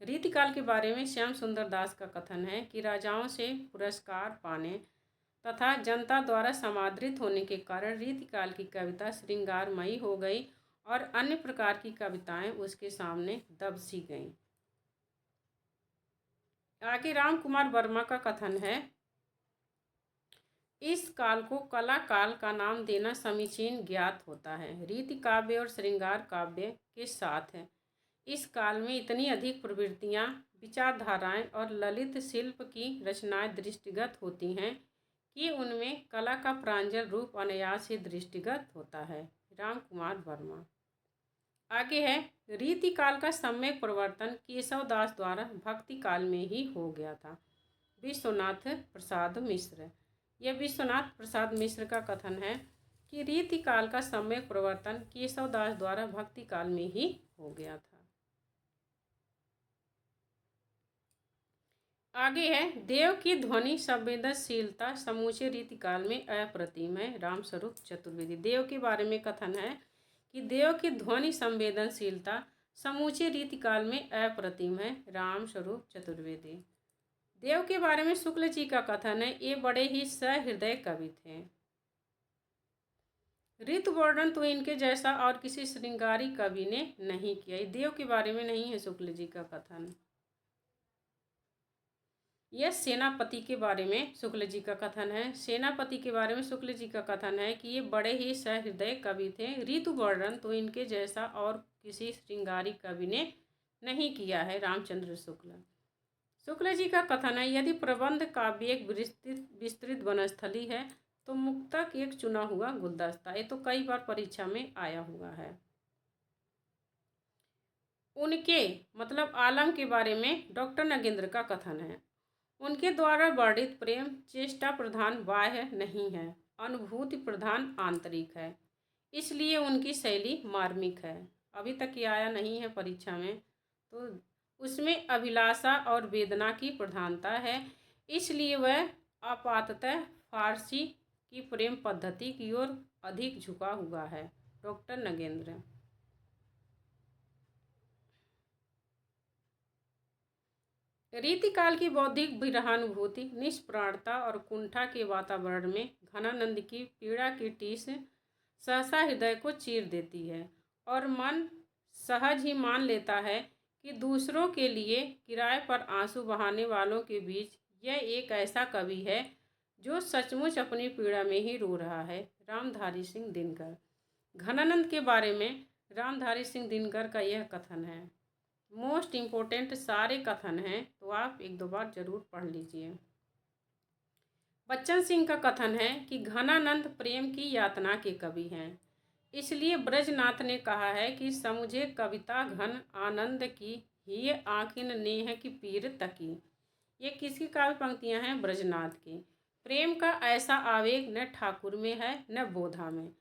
रीतिकाल के बारे में श्याम सुंदर दास का कथन है कि राजाओं से पुरस्कार पाने तथा जनता द्वारा समादृत होने के कारण रीतिकाल की कविता श्रृंगारमयी हो गई और अन्य प्रकार की कविताएं उसके सामने दब सी गईं। आगे राम कुमार वर्मा का कथन है, इस काल को कला काल का नाम देना समीचीन ज्ञात होता है। रीति काव्य और श्रृंगार काव्य के साथ है इस काल में इतनी अधिक प्रवृत्तियां, विचारधाराएं और ललित शिल्प की रचनाएं दृष्टिगत होती हैं कि उनमें कला का प्रांजल रूप अनायास ही दृष्टिगत होता है। राम कुमार वर्मा। आगे है, रीति काल का सम्यक प्रवर्तन केशव दास द्वारा भक्ति काल में ही हो गया था। विश्वनाथ प्रसाद मिश्र। यह विश्वनाथ प्रसाद मिश्र का कथन है कि रीति काल का सम्यक प्रवर्तन केशव दास द्वारा भक्ति काल में ही हो गया था। आगे है, देव की ध्वनि संवेदनशीलता समूचे रीतिकाल में अप्रतिम है। रामस्वरूप चतुर्वेदी। देव के बारे में कथन है कि देव की ध्वनि संवेदनशीलता समूचे रीतिकाल में अप्रतिम है। रामस्वरूप चतुर्वेदी। देव के बारे में शुक्ल जी का कथन है, ये बड़े ही सहृदय कवि थे। ऋतु वर्णन तो इनके जैसा और किसी श्रृंगारी कवि ने नहीं किया। ये देव के बारे में नहीं है शुक्ल जी का कथन। यह सेनापति के बारे में शुक्ल जी का कथन है। सेनापति के बारे में शुक्ल जी का कथन है कि ये बड़े ही सहृदय कवि थे। ऋतु वर्णन तो इनके जैसा और किसी श्रृंगारी कवि ने नहीं किया है। रामचंद्र शुक्ल। शुक्ल जी का कथन है, यदि प्रबंध काव्य एक विस्तृत वनस्थली है तो मुक्तक एक चुना हुआ गुलदस्ता। ये तो कई बार परीक्षा में आया हुआ है। उनके मतलब आलम के बारे में डॉक्टर नगेंद्र का कथन है, उनके द्वारा वर्णित प्रेम चेष्टा प्रधान बाह्य नहीं है, अनुभूति प्रधान आंतरिक है, इसलिए उनकी शैली मार्मिक है। अभी तक ये आया नहीं है परीक्षा में, तो उसमें अभिलाषा और वेदना की प्रधानता है, इसलिए वह आपाततः फारसी की प्रेम पद्धति की ओर अधिक झुका हुआ है। डॉक्टर नगेंद्र। रीतिकाल की बौद्धिक विरहानुभूति निष्प्राणता और कुंठा के वातावरण में घनानंद की पीड़ा की टीस सहसा हृदय को चीर देती है और मन सहज ही मान लेता है कि दूसरों के लिए किराए पर आंसू बहाने वालों के बीच यह एक ऐसा कवि है जो सचमुच अपनी पीड़ा में ही रो रहा है। रामधारी सिंह दिनकर। घनानंद के बारे में रामधारी सिंह दिनकर का यह कथन है। मोस्ट इम्पोर्टेंट सारे कथन हैं, तो आप एक दो बार जरूर पढ़ लीजिए। बच्चन सिंह का कथन है कि घनानंद प्रेम की यातना के कवि हैं, इसलिए ब्रजनाथ ने कहा है कि समुझे कविता घन आनंद की ही आँखिन नेह की पीर तकी। ये किसकी काव्य पंक्तियाँ हैं? ब्रजनाथ की। प्रेम का ऐसा आवेग न ठाकुर में है न बोधा में।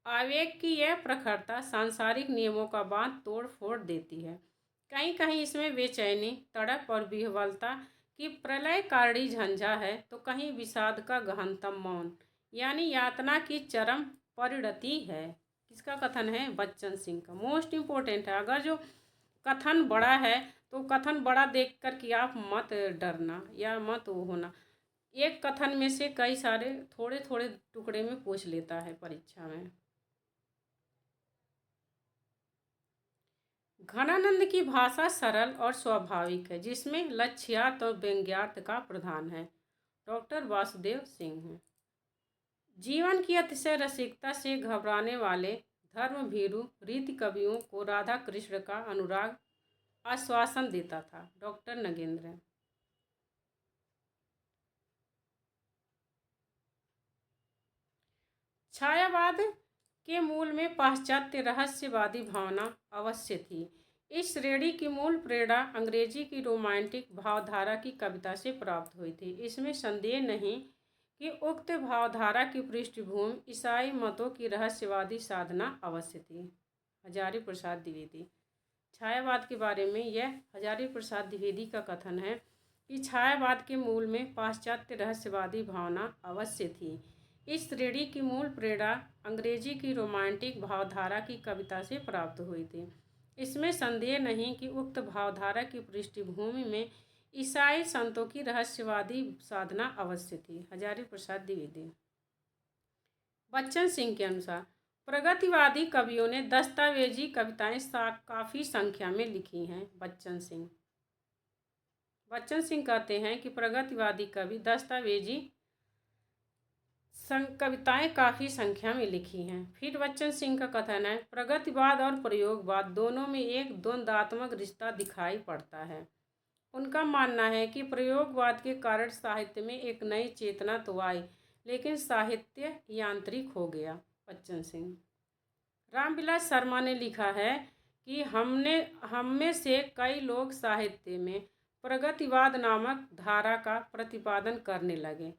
आवेग की यह प्रखरता सांसारिक नियमों का बांध तोड़ फोड़ देती है। कहीं कहीं इसमें बेचैनी, तड़प और विह्वलता की प्रलयकारी झंझा है, तो कहीं विषाद का गहनतम मौन यानी यातना की चरम परिणति है। किसका कथन है? बच्चन सिंह का। मोस्ट इम्पोर्टेंट है। अगर जो कथन बड़ा है तो कथन बड़ा देख कर कि आप मत डरना या मत वो होना। एक कथन में से कई सारे थोड़े थोड़े टुकड़े में पूछ लेता है परीक्षा में। घनानंद की भाषा सरल और स्वाभाविक है, जिसमें लक्ष्यार्थ और व्यंग्यार्थ का प्रधान है। डॉक्टर वासुदेव सिंह। जीवन की अतिशय रसिकता से घबराने वाले धर्मभीरु रीति कवियों को राधा कृष्ण का अनुराग आश्वासन देता था। डॉक्टर नगेंद्र। छायावाद के मूल में पाश्चात्य रहस्यवादी भावना अवश्य थी। इस श्रेणी की मूल प्रेरणा अंग्रेजी की रोमांटिक भावधारा की कविता से प्राप्त हुई थी। इसमें संदेह नहीं कि उक्त भावधारा की पृष्ठभूमि ईसाई मतों की रहस्यवादी साधना अवश्य थी। हजारी प्रसाद द्विवेदी। छायावाद के बारे में यह हजारी प्रसाद द्विवेदी का कथन है कि छायावाद के मूल में पाश्चात्य रहस्यवादी भावना अवश्य थी। इस श्रेणी की मूल प्रेरणा अंग्रेजी की रोमांटिक भावधारा की कविता से प्राप्त हुई थी। इसमें संदेह नहीं कि उक्त भावधारा की पृष्ठभूमि में ईसाई संतों की रहस्यवादी साधना अवश्य थी। हजारी प्रसाद द्विवेदी। बच्चन सिंह के अनुसार प्रगतिवादी कवियों ने दस्तावेजी कविताएं काफ़ी संख्या में लिखी हैं। बच्चन सिंह कहते हैं कि प्रगतिवादी कवि दस्तावेजी कविताएं काफ़ी संख्या में लिखी हैं। फिर बच्चन सिंह का कथन है, प्रगतिवाद और प्रयोगवाद दोनों में एक द्वंद्वात्मक रिश्ता दिखाई पड़ता है। उनका मानना है कि प्रयोगवाद के कारण साहित्य में एक नई चेतना तो आई, लेकिन साहित्य यांत्रिक हो गया। बच्चन सिंह। रामविलास शर्मा ने लिखा है कि हम में से कई लोग साहित्य में प्रगतिवाद नामक धारा का प्रतिपादन करने लगे।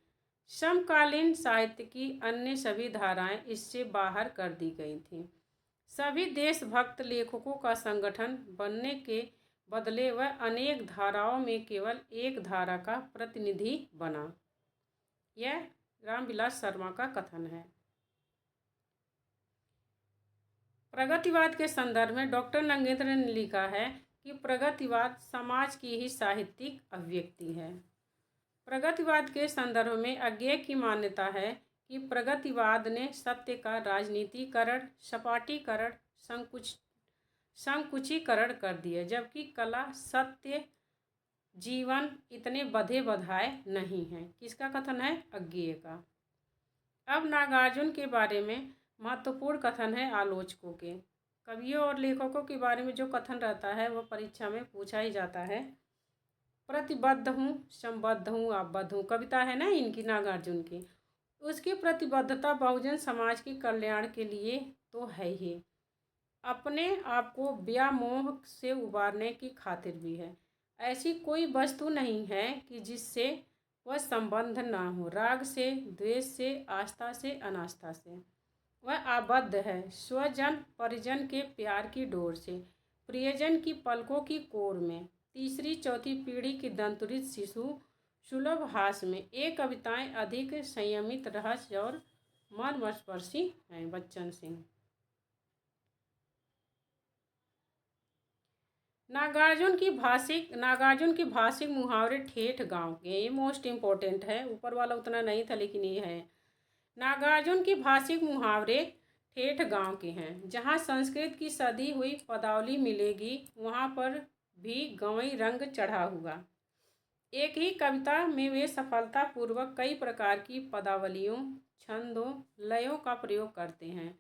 समकालीन साहित्य की अन्य सभी धाराएं इससे बाहर कर दी गई थीं। सभी देशभक्त लेखकों का संगठन बनने के बदले वह अनेक धाराओं में केवल एक धारा का प्रतिनिधि बना। यह रामविलास शर्मा का कथन है। प्रगतिवाद के संदर्भ में डॉक्टर नगेंद्र ने लिखा है कि प्रगतिवाद समाज की ही साहित्यिक अभिव्यक्ति है। प्रगतिवाद के संदर्भ में अज्ञेय की मान्यता है कि प्रगतिवाद ने सत्य का राजनीतिकरण, सपाटीकरण, संकुचीकरण कर दिया, जबकि कला, सत्य, जीवन इतने बधे बधाए नहीं हैं। किसका कथन है? अज्ञेय का। अब नागार्जुन के बारे में महत्वपूर्ण कथन है आलोचकों के। कवियों और लेखकों के बारे में जो कथन रहता है वह परीक्षा में पूछा ही जाता है। प्रतिबद्ध हूँ, संबद्ध हूँ, आबद्ध हूँ, कविता है ना इनकी, नागार्जुन की। उसकी प्रतिबद्धता बहुजन समाज के कल्याण के लिए तो है ही, अपने आप को व्यामोह से उबारने की खातिर भी है। ऐसी कोई वस्तु नहीं है कि जिससे वह संबंध ना हो, राग से, द्वेष से, आस्था से, अनास्था से। वह आबद्ध है स्वजन परिजन के प्यार की डोर से, प्रियजन की पलकों की कोर में, तीसरी चौथी पीढ़ी की दंतुरित शिशु सुलभ हास में। ये कविताएं अधिक संयमित, रहस्य और मर्मस्पर्शी हैं। बच्चन सिंह। नागार्जुन की भाषिक मुहावरे ठेठ गांव के, ये मोस्ट इम्पोर्टेंट है। ऊपर वाला उतना नहीं था लेकिन ये है। नागार्जुन की भाषिक मुहावरे ठेठ गांव के हैं। जहां संस्कृत की सदी हुई पदावली मिलेगी वहां पर भी गंवई रंग चढ़ा हुआ। एक ही कविता में वे सफलतापूर्वक कई प्रकार की पदावलियों, छंदों, लयों का प्रयोग करते हैं।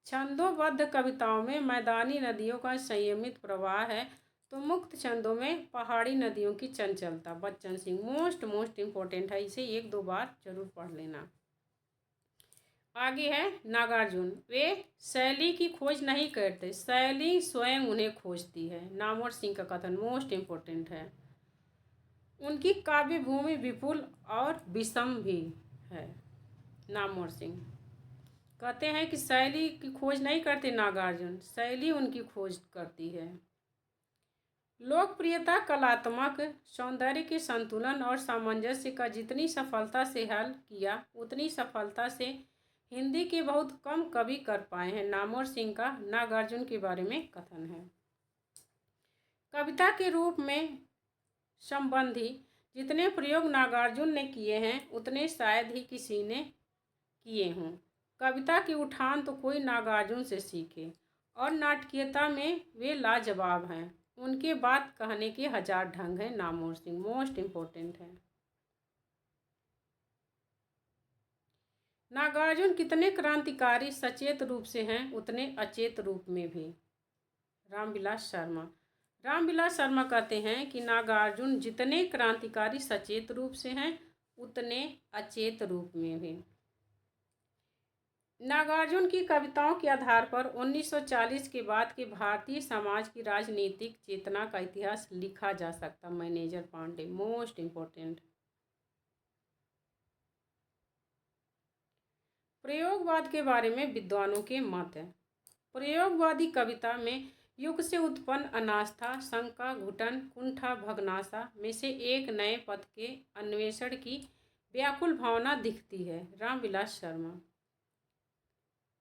छंदोबद्ध कविताओं में मैदानी नदियों का संयमित प्रवाह है तो मुक्त छंदों में पहाड़ी नदियों की चंचलता। बच्चन सिंह मोस्ट इम्पोर्टेंट है, इसे 1-2 बार जरूर पढ़ लेना। आगे है नागार्जुन। वे शैली की खोज नहीं करते, शैली स्वयं उन्हें खोजती है। नामवर सिंह का कथन मोस्ट इम्पोर्टेंट है। उनकी काव्य भूमि विपुल और विषम भी है। नामवर सिंह कहते हैं कि शैली की खोज नहीं करते नागार्जुन, शैली उनकी खोज करती है। लोकप्रियता, कलात्मक सौंदर्य के संतुलन और सामंजस्य का जितनी सफलता से हल किया उतनी सफलता से हिंदी के बहुत कम कवि कर पाए हैं। नामवर सिंह का नागार्जुन के बारे में कथन है। कविता के रूप में संबंधी जितने प्रयोग नागार्जुन ने किए हैं उतने शायद ही किसी ने किए हों। कविता की उठान तो कोई नागार्जुन से सीखे और नाटकीयता में वे लाजवाब हैं। उनके बात कहने के 1000 ढंग हैं। नामवर सिंह मोस्ट इम्पोर्टेंट है। नागार्जुन कितने क्रांतिकारी सचेत रूप से हैं उतने अचेत रूप में भी। रामविलास शर्मा कहते हैं कि नागार्जुन जितने क्रांतिकारी सचेत रूप से हैं उतने अचेत रूप में भी। नागार्जुन की कविताओं के आधार पर 1940 के बाद के भारतीय समाज की राजनीतिक चेतना का इतिहास लिखा जा सकता। Manager Pandey most important. प्रयोगवाद के बारे में विद्वानों के मत है। प्रयोगवादी कविता में युग से उत्पन्न अनास्था, शंका, घुटन, कुंठा, भगनाशा में से एक नए पथ के अन्वेषण की व्याकुल भावना दिखती है। रामविलास शर्मा।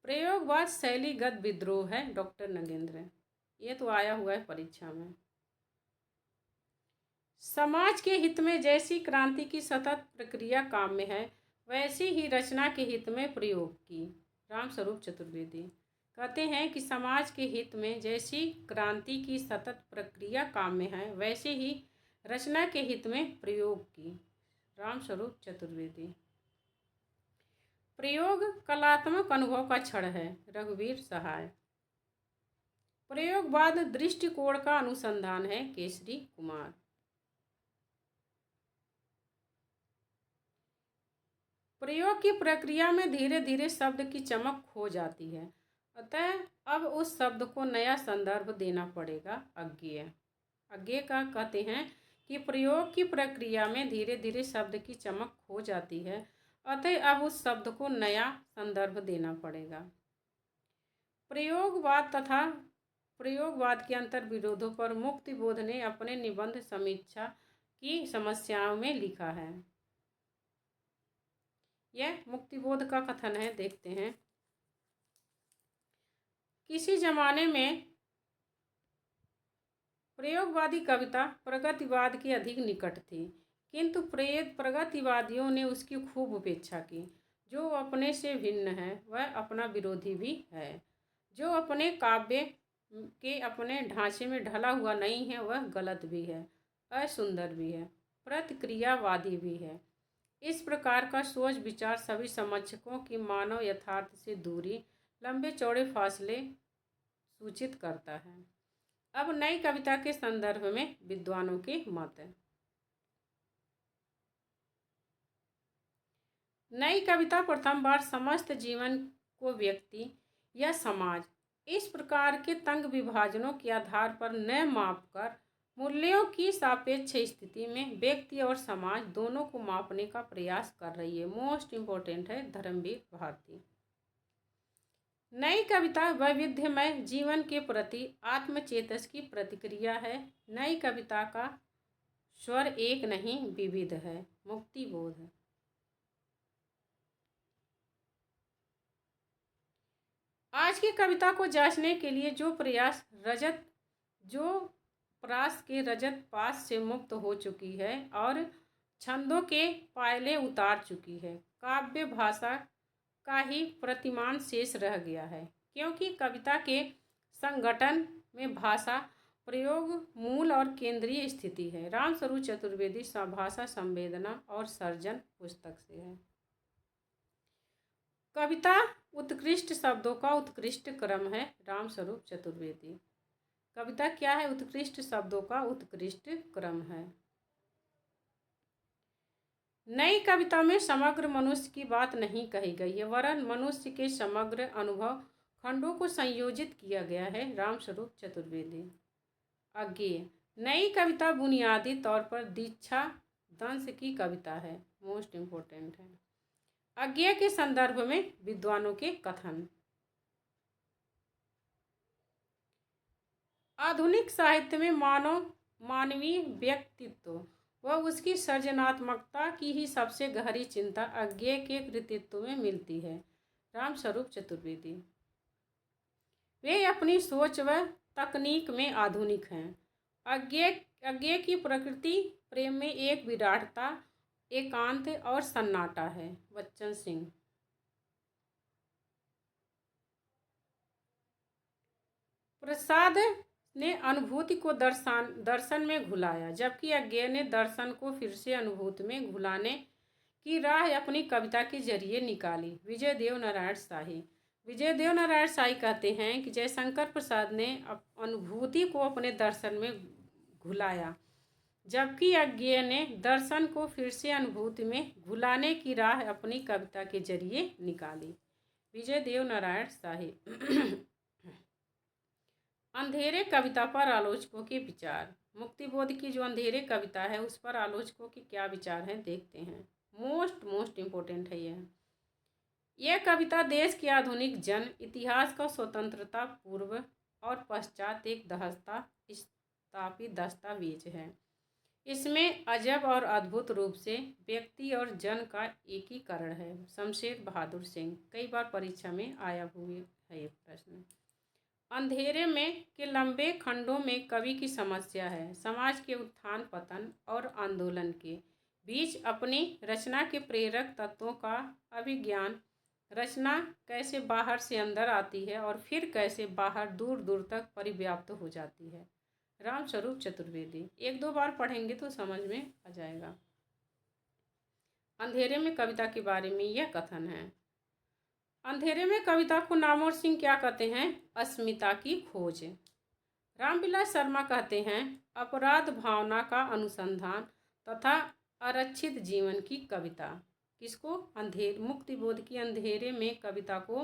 प्रयोगवाद शैलीगत विद्रोह है। डॉक्टर नगेंद्र। ये तो आया हुआ है परीक्षा में। समाज के हित में जैसी क्रांति की सतत प्रक्रिया काम में है वैसी ही रचना के हित में प्रयोग की। रामस्वरूप चतुर्वेदी कहते हैं कि समाज के हित में जैसी क्रांति की सतत प्रक्रिया काम में है वैसे ही रचना के हित में प्रयोग की। रामस्वरूप चतुर्वेदी। प्रयोग कलात्मक अनुभव का क्षण है। रघुवीर सहाय। प्रयोगवाद दृष्टिकोण का अनुसंधान है। केसरी कुमार। प्रयोग की प्रक्रिया में धीरे धीरे शब्द की चमक खो जाती है, अतः अब उस शब्द को नया संदर्भ देना पड़ेगा। अज्ञेय का कहते हैं कि प्रयोग की प्रक्रिया में धीरे धीरे शब्द की चमक खो जाती है, अतः अब उस शब्द को नया संदर्भ देना पड़ेगा। प्रयोगवाद तथा प्रयोगवाद के अंतर विरोधों पर मुक्तिबोध ने अपने निबंध समीक्षा की समस्याओं में लिखा है। यह मुक्तिबोध का कथन है, देखते हैं। किसी जमाने में प्रयोगवादी कविता प्रगतिवाद के अधिक निकट थी, किंतु प्रगतिवादियों ने उसकी खूब उपेक्षा की। जो अपने से भिन्न है वह अपना विरोधी भी है। जो अपने काव्य के अपने ढांचे में ढला हुआ नहीं है वह गलत भी है, असुंदर भी है, प्रतिक्रियावादी भी है। इस प्रकार का सोच विचार सभी समर्थकों की मानव यथार्थ से दूरी, लंबे चौड़े फासले सूचित करता है। अब नई कविता के संदर्भ में विद्वानों के मत। नई कविता प्रथम बार समस्त जीवन को व्यक्ति या समाज इस प्रकार के तंग विभाजनों के आधार पर न मापकर मूल्यों की सापेक्ष स्थिति में व्यक्ति और समाज दोनों को मापने का प्रयास कर रही है। मोस्ट इम्पोर्टेंट है धर्मवीर भारती। नई कविता वैविध्यमय जीवन के प्रति आत्मचेतस की प्रतिक्रिया है। नई कविता का स्वर एक नहीं विविध है। मुक्तिबोध। आज की कविता को जांचने के लिए जो प्रास के रजत पास से मुक्त हो चुकी है और छंदों के पायले उतार चुकी है, काव्य भाषा का ही प्रतिमान शेष रह गया है, क्योंकि कविता के संगठन में भाषा प्रयोग मूल और केंद्रीय स्थिति है। रामस्वरूप चतुर्वेदी भाषा संवेदना और सर्जन पुस्तक से है। कविता उत्कृष्ट शब्दों का उत्कृष्ट क्रम है। रामस्वरूप चतुर्वेदी। कविता क्या है? उत्कृष्ट शब्दों का उत्कृष्ट क्रम है। नई कविता में समग्र मनुष्य की बात नहीं कही गई है, वरन मनुष्य के समग्र अनुभव खंडों को संयोजित किया गया है। रामस्वरूप चतुर्वेदी। अज्ञेय। नई कविता बुनियादी तौर पर दीक्षा दंश की कविता है। मोस्ट इम्पोर्टेंट है। अज्ञेय के संदर्भ में विद्वानों के कथन। आधुनिक साहित्य में मानवीय व्यक्तित्व व उसकी सृजनात्मकता की ही सबसे गहरी चिंता अज्ञेय के कृतित्व में मिलती है। रामस्वरूप चतुर्वेदी। वे अपनी सोच व तकनीक में आधुनिक हैं। अज्ञेय की प्रकृति प्रेम में एक विराटता, एकांत और सन्नाटा है। बच्चन सिंह। प्रसाद ने अनुभूति को दर्शन में घुलाया, जबकि अज्ञेय ने दर्शन को फिर से अनुभूति में घुलाने की राह अपनी कविता के जरिए निकाली। विजय देव नारायण शाही। विजय देव नारायण शाही कहते हैं कि जयशंकर प्रसाद ने अनुभूति को अपने दर्शन में घुलाया, जबकि अज्ञेय ने दर्शन को फिर से अनुभूति में घुलाने की राह अपनी कविता के जरिए निकाली। विजय देव नारायण शाही। अंधेरे कविता पर आलोचकों के विचार। मुक्तिबोध की जो अंधेरे कविता है उस पर आलोचकों के क्या विचार हैं, देखते हैं। मोस्ट इम्पोर्टेंट है यह कविता देश के आधुनिक जन इतिहास का स्वतंत्रता पूर्व और पश्चात एक स्थापित दस्तावेज है। इसमें अजब और अद्भुत रूप से व्यक्ति और जन का एकीकरण है। शमशेर बहादुर सिंह। कई बार परीक्षा में आया हुआ है ये प्रश्न। अंधेरे में के लंबे खंडों में कवि की समस्या है समाज के उत्थान पतन और आंदोलन के बीच अपनी रचना के प्रेरक तत्वों का अभिज्ञान। रचना कैसे बाहर से अंदर आती है और फिर कैसे बाहर दूर दूर तक परिव्याप्त हो जाती है। रामस्वरूप चतुर्वेदी। एक दो बार पढ़ेंगे तो समझ में आ जाएगा। अंधेरे में कविता के बारे में यह कथन है। अंधेरे में कविता को नामवर सिंह क्या कहते हैं? अस्मिता की खोज। रामविलास शर्मा कहते हैं अपराध भावना का अनुसंधान तथा आरक्षित जीवन की कविता। किसको? मुक्तिबोध की अंधेरे में कविता को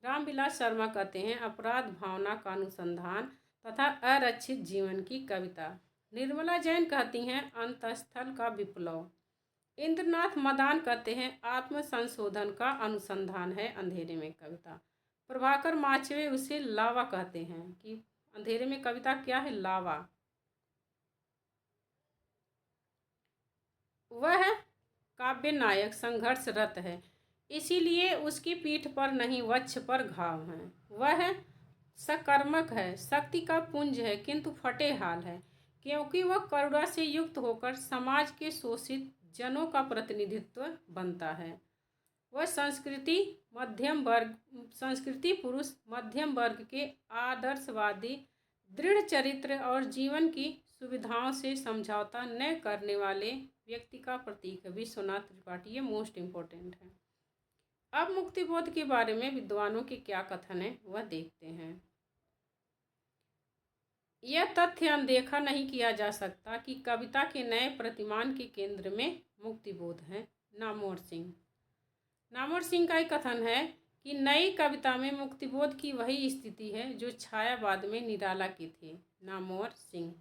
रामविलास शर्मा कहते हैं अपराध भावना का अनुसंधान तथा आरक्षित जीवन की कविता। निर्मला जैन कहती हैं अंतस्थल का विप्लव। इंद्रनाथ मदान कहते हैं आत्म संशोधन का अनुसंधान है अंधेरे में कविता। प्रभाकर माचवे उसे लावा कहते हैं कि अंधेरे में कविता क्या है? लावा। वह काव्य नायक संघर्षरत है, इसीलिए उसकी पीठ पर नहीं वक्ष पर घाव हैं। वह सकर्मक है, शक्ति का पुंज है, किंतु फटे हाल है, क्योंकि वह करुणा से युक्त होकर समाज के शोषित जनों का प्रतिनिधित्व बनता है। वह संस्कृति पुरुष मध्यम वर्ग के आदर्शवादी, दृढ़ चरित्र और जीवन की सुविधाओं से समझौता न करने वाले व्यक्ति का प्रतीक है। विश्वनाथ त्रिपाठी, ये मोस्ट इम्पोर्टेंट है। अब मुक्तिबोध के बारे में विद्वानों के क्या कथन है वह देखते हैं। यह तथ्य अनदेखा नहीं किया जा सकता कि कविता के नए प्रतिमान के केंद्र में मुक्तिबोध है। नामवर सिंह का एक कथन है कि नई कविता में मुक्तिबोध की वही स्थिति है जो छायावाद में निराला की थी। नामवर सिंह।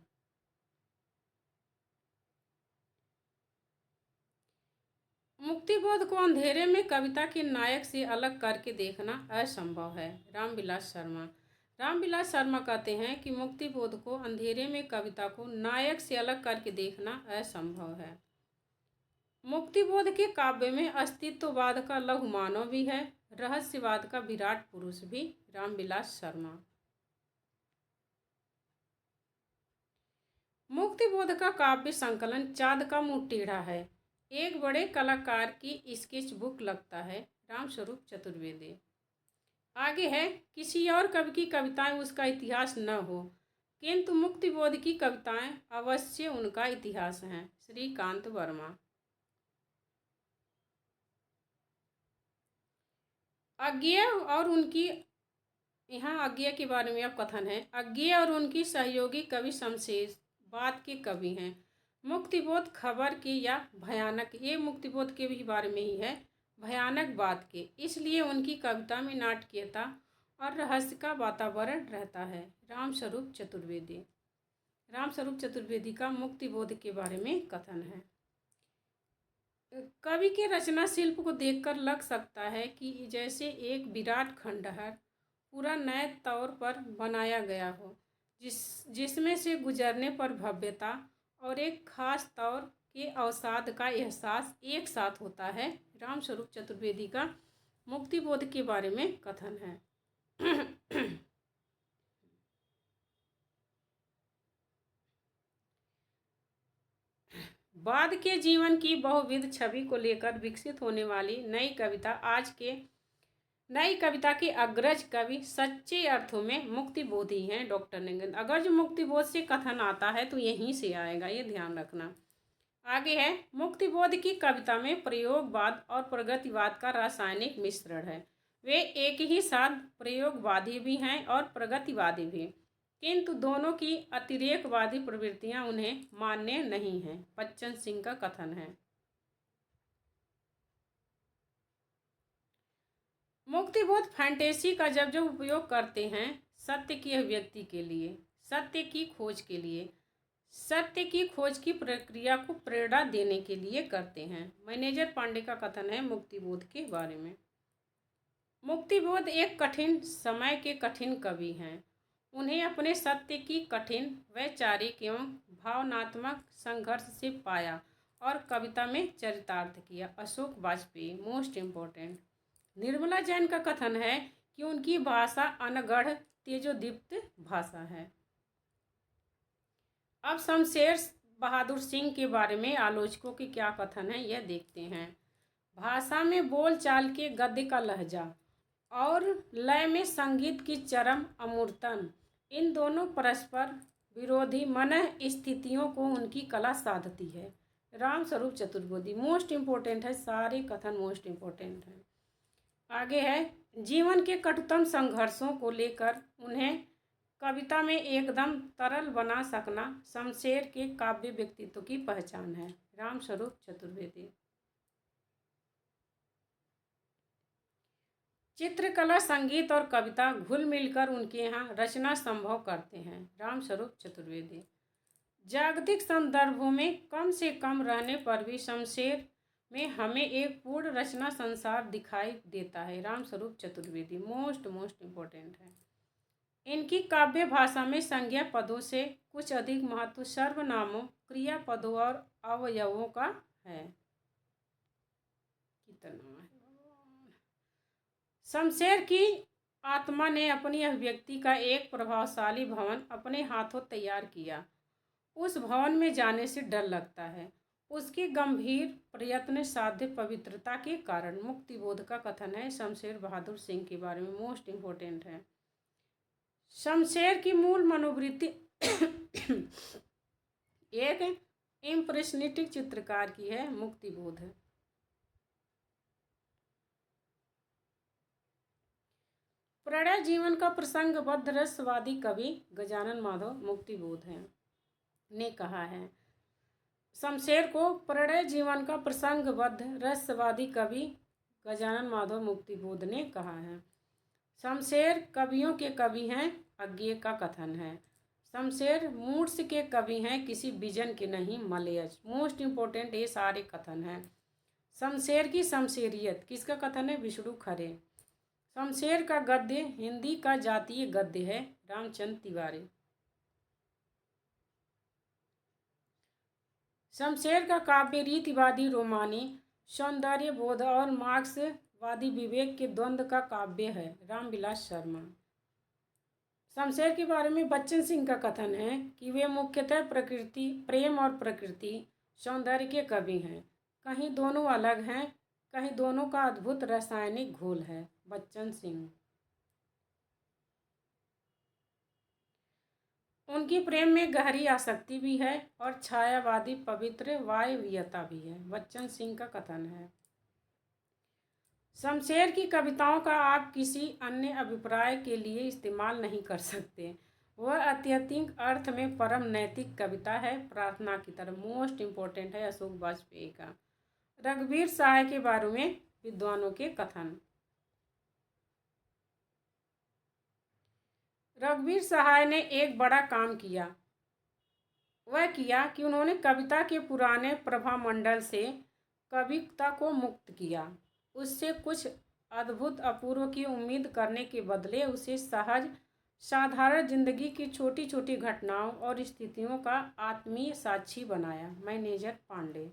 मुक्तिबोध को अंधेरे में कविता के नायक से अलग करके देखना असंभव है। रामविलास शर्मा कहते हैं कि मुक्तिबोध को अंधेरे में कविता को नायक से अलग करके देखना असंभव है। मुक्तिबोध के काव्य में अस्तित्ववाद का लघु मानव भी है, रहस्यवाद का विराट पुरुष भी। रामविलास शर्मा। मुक्तिबोध का काव्य संकलन चाँद का मुँह टेढ़ा है, एक बड़े कलाकार की स्केच बुक लगता है। रामस्वरूप चतुर्वेदी। आगे है, किसी और कवि की कविताएं उसका इतिहास न हो, किंतु मुक्तिबोध की कविताएं अवश्य उनका इतिहास हैं। श्रीकांत वर्मा। अज्ञेय और उनकी, यहाँ अज्ञेय के बारे में अब कथन है। अज्ञेय और उनकी सहयोगी कवि शमशेर बात के कवि हैं। मुक्तिबोध खबर के या भयानक, ये मुक्तिबोध के भी बारे में ही है, भयानक बात के, इसलिए उनकी कविता में नाटकीयता और रहस्य का वातावरण रहता है। रामस्वरूप चतुर्वेदी का मुक्तिबोध के बारे में कथन है। कवि के रचना शिल्प को देखकर लग सकता है कि जैसे एक विराट खंडहर पूरा नए तौर पर बनाया गया हो, जिसमें से गुजरने पर भव्यता और एक खास तौर के अवसाद का एहसास एक साथ होता है। रामस्वरूप चतुर्वेदी का मुक्तिबोध के बारे में कथन है। बाद के जीवन की बहुविध छवि को लेकर विकसित होने वाली नई कविता के अग्रज कवि सच्चे अर्थों में मुक्तिबोधी हैं। डॉक्टर निगंद। अगर जो मुक्तिबोध से कथन आता है तो यहीं से आएगा, ये ध्यान रखना। आगे है, मुक्तिबोध की कविता में प्रयोगवाद और प्रगतिवाद का रासायनिक मिश्रण है। वे एक ही साथ प्रयोगवादी भी हैं और प्रगतिवादी भी, किंतु दोनों की अतिरेकवादी प्रवृत्तियां उन्हें मान्य नहीं हैं। बच्चन सिंह का कथन है। मुक्तिबोध फैंटेसी का जब उपयोग करते हैं सत्य की अभिव्यक्ति के लिए, सत्य की खोज की प्रक्रिया को प्रेरणा देने के लिए करते हैं। मैनेजर पांडे का कथन है मुक्तिबोध के बारे में। मुक्तिबोध एक कठिन समय के कठिन कवि हैं। उन्हें अपने सत्य की कठिन वैचारिक एवं भावनात्मक संघर्ष से पाया और कविता में चरितार्थ किया। Ashok Vajpeyi, most important. निर्मला जैन का कथन है कि उनकी भाषा अनगढ़ तेजोदीप्त भाषा है। अब शमशेर बहादुर सिंह के बारे में आलोचकों के क्या कथन है यह देखते हैं। भाषा में बोलचाल के गद्य का लहजा और लय में संगीत की चरम अमूर्तन, इन दोनों परस्पर विरोधी मन स्थितियों को उनकी कला साधती है। रामस्वरूप चतुर्वेदी। मोस्ट इम्पोर्टेंट है, सारे कथन मोस्ट इम्पोर्टेंट हैं। आगे है, जीवन के कटुतम संघर्षों को लेकर उन्हें कविता में एकदम तरल बना सकना शमशेर के काव्य व्यक्तित्व की पहचान है। रामस्वरूप चतुर्वेदी। चित्रकला, संगीत और कविता घुल मिलकर उनके यहाँ रचना संभव करते हैं। रामस्वरूप चतुर्वेदी। जागतिक संदर्भों में कम से कम रहने पर भी शमशेर में हमें एक पूर्ण रचना संसार दिखाई देता है। रामस्वरूप चतुर्वेदी। मोस्ट इम्पोर्टेंट है। इनकी काव्य भाषा में संज्ञा पदों से कुछ अधिक महत्व सर्वनामों, क्रियापदों और अवयवों का है। कितना है शमशेर की आत्मा ने अपनी अभिव्यक्ति का एक प्रभावशाली भवन अपने हाथों तैयार किया। उस भवन में जाने से डर लगता है। उसकी गंभीर प्रयत्न साध्य पवित्रता के कारण मुक्तिबोध का कथन है शमशेर बहादुर सिंह के बारे में, मोस्ट इम्पोर्टेंट है। शमशेर की मूल मनोवृत्ति एक इम्प्रेशनिस्टिक चित्रकार की है, मुक्तिबोध है। प्रणय जीवन का प्रसंगबद्ध रसवादी कवि गजानन माधव मुक्तिबोध है ने कहा है। शमशेर को प्रणय जीवन का प्रसंगबद्ध रसवादी कवि गजानन माधव मुक्तिबोध ने कहा है। शमशेर कवियों के कवि हैं, अज्ञेय का कथन है। शमशेर मूर्छ के कवि हैं, किसी विजन के नहीं, मलयज। मोस्ट इम्पोर्टेंट ये सारे कथन हैं। शमशेर की शमशेरियत किसका कथन है? विष्णु खरे। शमशेर का गद्य हिंदी का जातीय गद्य है, रामचंद्र तिवारी। शमशेर का काव्य रीतिवादी रोमानी सौंदर्य बोध और मार्क्सवादी विवेक के द्वंद्व का काव्य है, रामविलास शर्मा। शमशेर के बारे में बच्चन सिंह का कथन है कि वे मुख्यतः प्रकृति, प्रेम और प्रकृति सौंदर्य के कवि हैं। कहीं दोनों अलग हैं, कहीं दोनों का अद्भुत रासायनिक घोल है, बच्चन सिंह। उनकी प्रेम में गहरी आसक्ति भी है और छायावादी पवित्र वायवीयता भी है, बच्चन सिंह का कथन है। शमशेर की कविताओं का आप किसी अन्य अभिप्राय के लिए इस्तेमाल नहीं कर सकते। वह अत्यधिक अर्थ में परम नैतिक कविता है, प्रार्थना की तरह। मोस्ट इम्पोर्टेंट है अशोक वाजपेयी का। रघुवीर सहाय के बारे में विद्वानों के कथन। रघुवीर सहाय ने एक बड़ा काम किया। वह किया कि उन्होंने कविता के पुराने प्रभामंडल से कविता को मुक्त किया। उससे कुछ अद्भुत अपूर्व की उम्मीद करने के बदले उसे सहज साधारण जिंदगी की छोटी छोटी घटनाओं और स्थितियों का आत्मीय साक्षी बनाया। मैनेजर पांडे।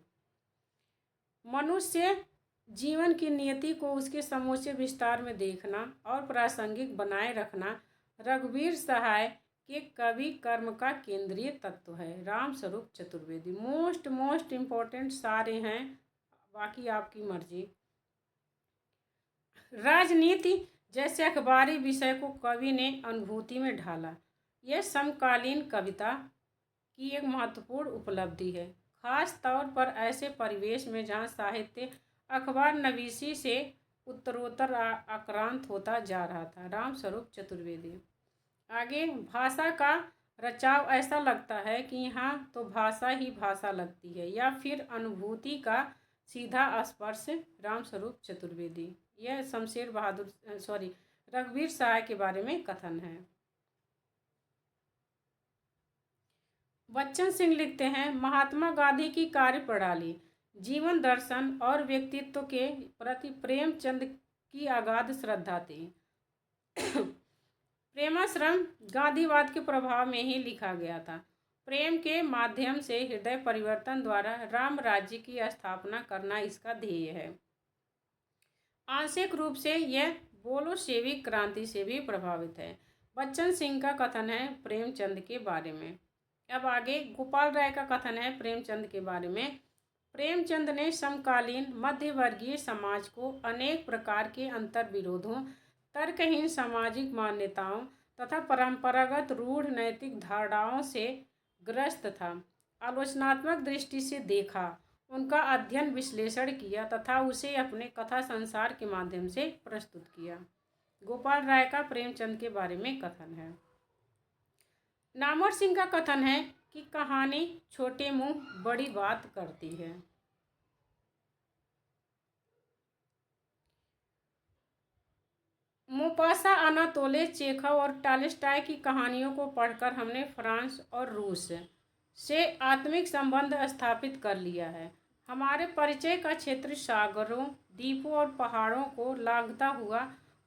मनुष्य जीवन की नियति को उसके समूचे विस्तार में देखना और प्रासंगिक बनाए रखना रघुवीर सहाय के कवि कर्म का केंद्रीय तत्व है, रामस्वरूप चतुर्वेदी। मोस्ट इम्पोर्टेंट सारे हैं, बाकी आपकी मर्जी। राजनीति जैसे अखबारी विषय को कवि ने अनुभूति में ढाला। यह समकालीन कविता की एक महत्वपूर्ण उपलब्धि है, खास तौर पर ऐसे परिवेश में जहाँ साहित्य अखबार नवीसी से उत्तरोत्तर आक्रांत होता जा रहा था, रामस्वरूप चतुर्वेदी। आगे, भाषा का रचाव ऐसा लगता है कि यहाँ तो भाषा ही भाषा लगती है या फिर अनुभूति का सीधा स्पर्श, रामस्वरूप चतुर्वेदी। यह शमशेर बहादुर रघुवीर सहाय के बारे में कथन है। बच्चन सिंह लिखते हैं, महात्मा गांधी की कार्य प्रणाली, जीवन दर्शन और व्यक्तित्व के प्रति प्रेमचंद की अगाध श्रद्धा थी। प्रेमाश्रम गांधीवाद के प्रभाव में ही लिखा गया था। प्रेम के माध्यम से हृदय परिवर्तन द्वारा राम राज्य की स्थापना करना इसका ध्येय है। आंशिक रूप से यह बोलोशेविक क्रांति से भी प्रभावित है। बच्चन सिंह का कथन है प्रेमचंद के बारे में। अब आगे गोपाल राय का कथन है प्रेमचंद के बारे में। प्रेमचंद ने समकालीन मध्यवर्गीय समाज को अनेक प्रकार के अंतर विरोधों, तर्कहीन सामाजिक मान्यताओं तथा परंपरागत रूढ़ नैतिक धारणाओं से ग्रस्त था। आलोचनात्मक दृष्टि से देखा, उनका अध्ययन विश्लेषण किया तथा उसे अपने कथा संसार के माध्यम से प्रस्तुत किया। गोपाल राय का प्रेमचंद के बारे में कथन है। नामवर सिंह का कथन है कि कहानी छोटे मुंह बड़ी बात करती है। मोपासा, अनातोले चेखव और टॉल्स्टॉय की कहानियों को पढ़कर हमने फ्रांस और रूस से आत्मिक संबंध स्थापित कर लिया है। हमारे परिचय का क्षेत्र सागरों, द्वीपों और पहाड़ों को लांघता हुआ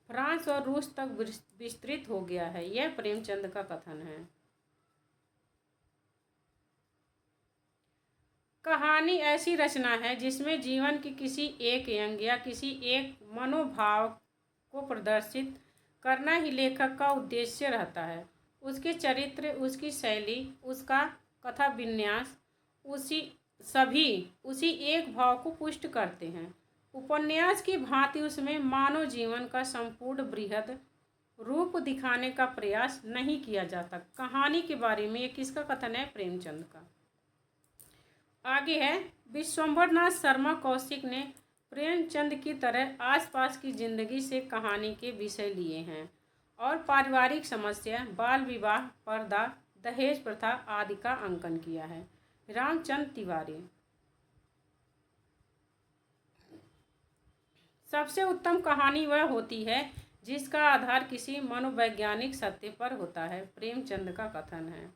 फ्रांस और रूस तक विस्तृत हो गया है। यह प्रेमचंद का कथन है। कहानी ऐसी रचना है जिसमें जीवन की किसी एक व्यंग या किसी एक मनोभाव को प्रदर्शित करना ही लेखक का उद्देश्य रहता है। उसके चरित्र, उसकी शैली, उसका कथा विन्यास उसी एक भाव को पुष्ट करते हैं। उपन्यास की भांति उसमें मानव जीवन का संपूर्ण बृहद रूप दिखाने का प्रयास नहीं किया जाता। कहानी के बारे में ये किसका कथन है? प्रेमचंद का। आगे है, विश्वंभरनाथ शर्मा कौशिक ने प्रेमचंद की तरह आसपास की जिंदगी से कहानी के विषय लिए हैं और पारिवारिक समस्या, बाल विवाह, पर्दा, दहेज प्रथा आदि का अंकन किया है। रामचंद्र तिवारी। सबसे उत्तम कहानी वह होती है जिसका आधार किसी मनोवैज्ञानिक सत्य पर होता है। प्रेमचंद का कथन है।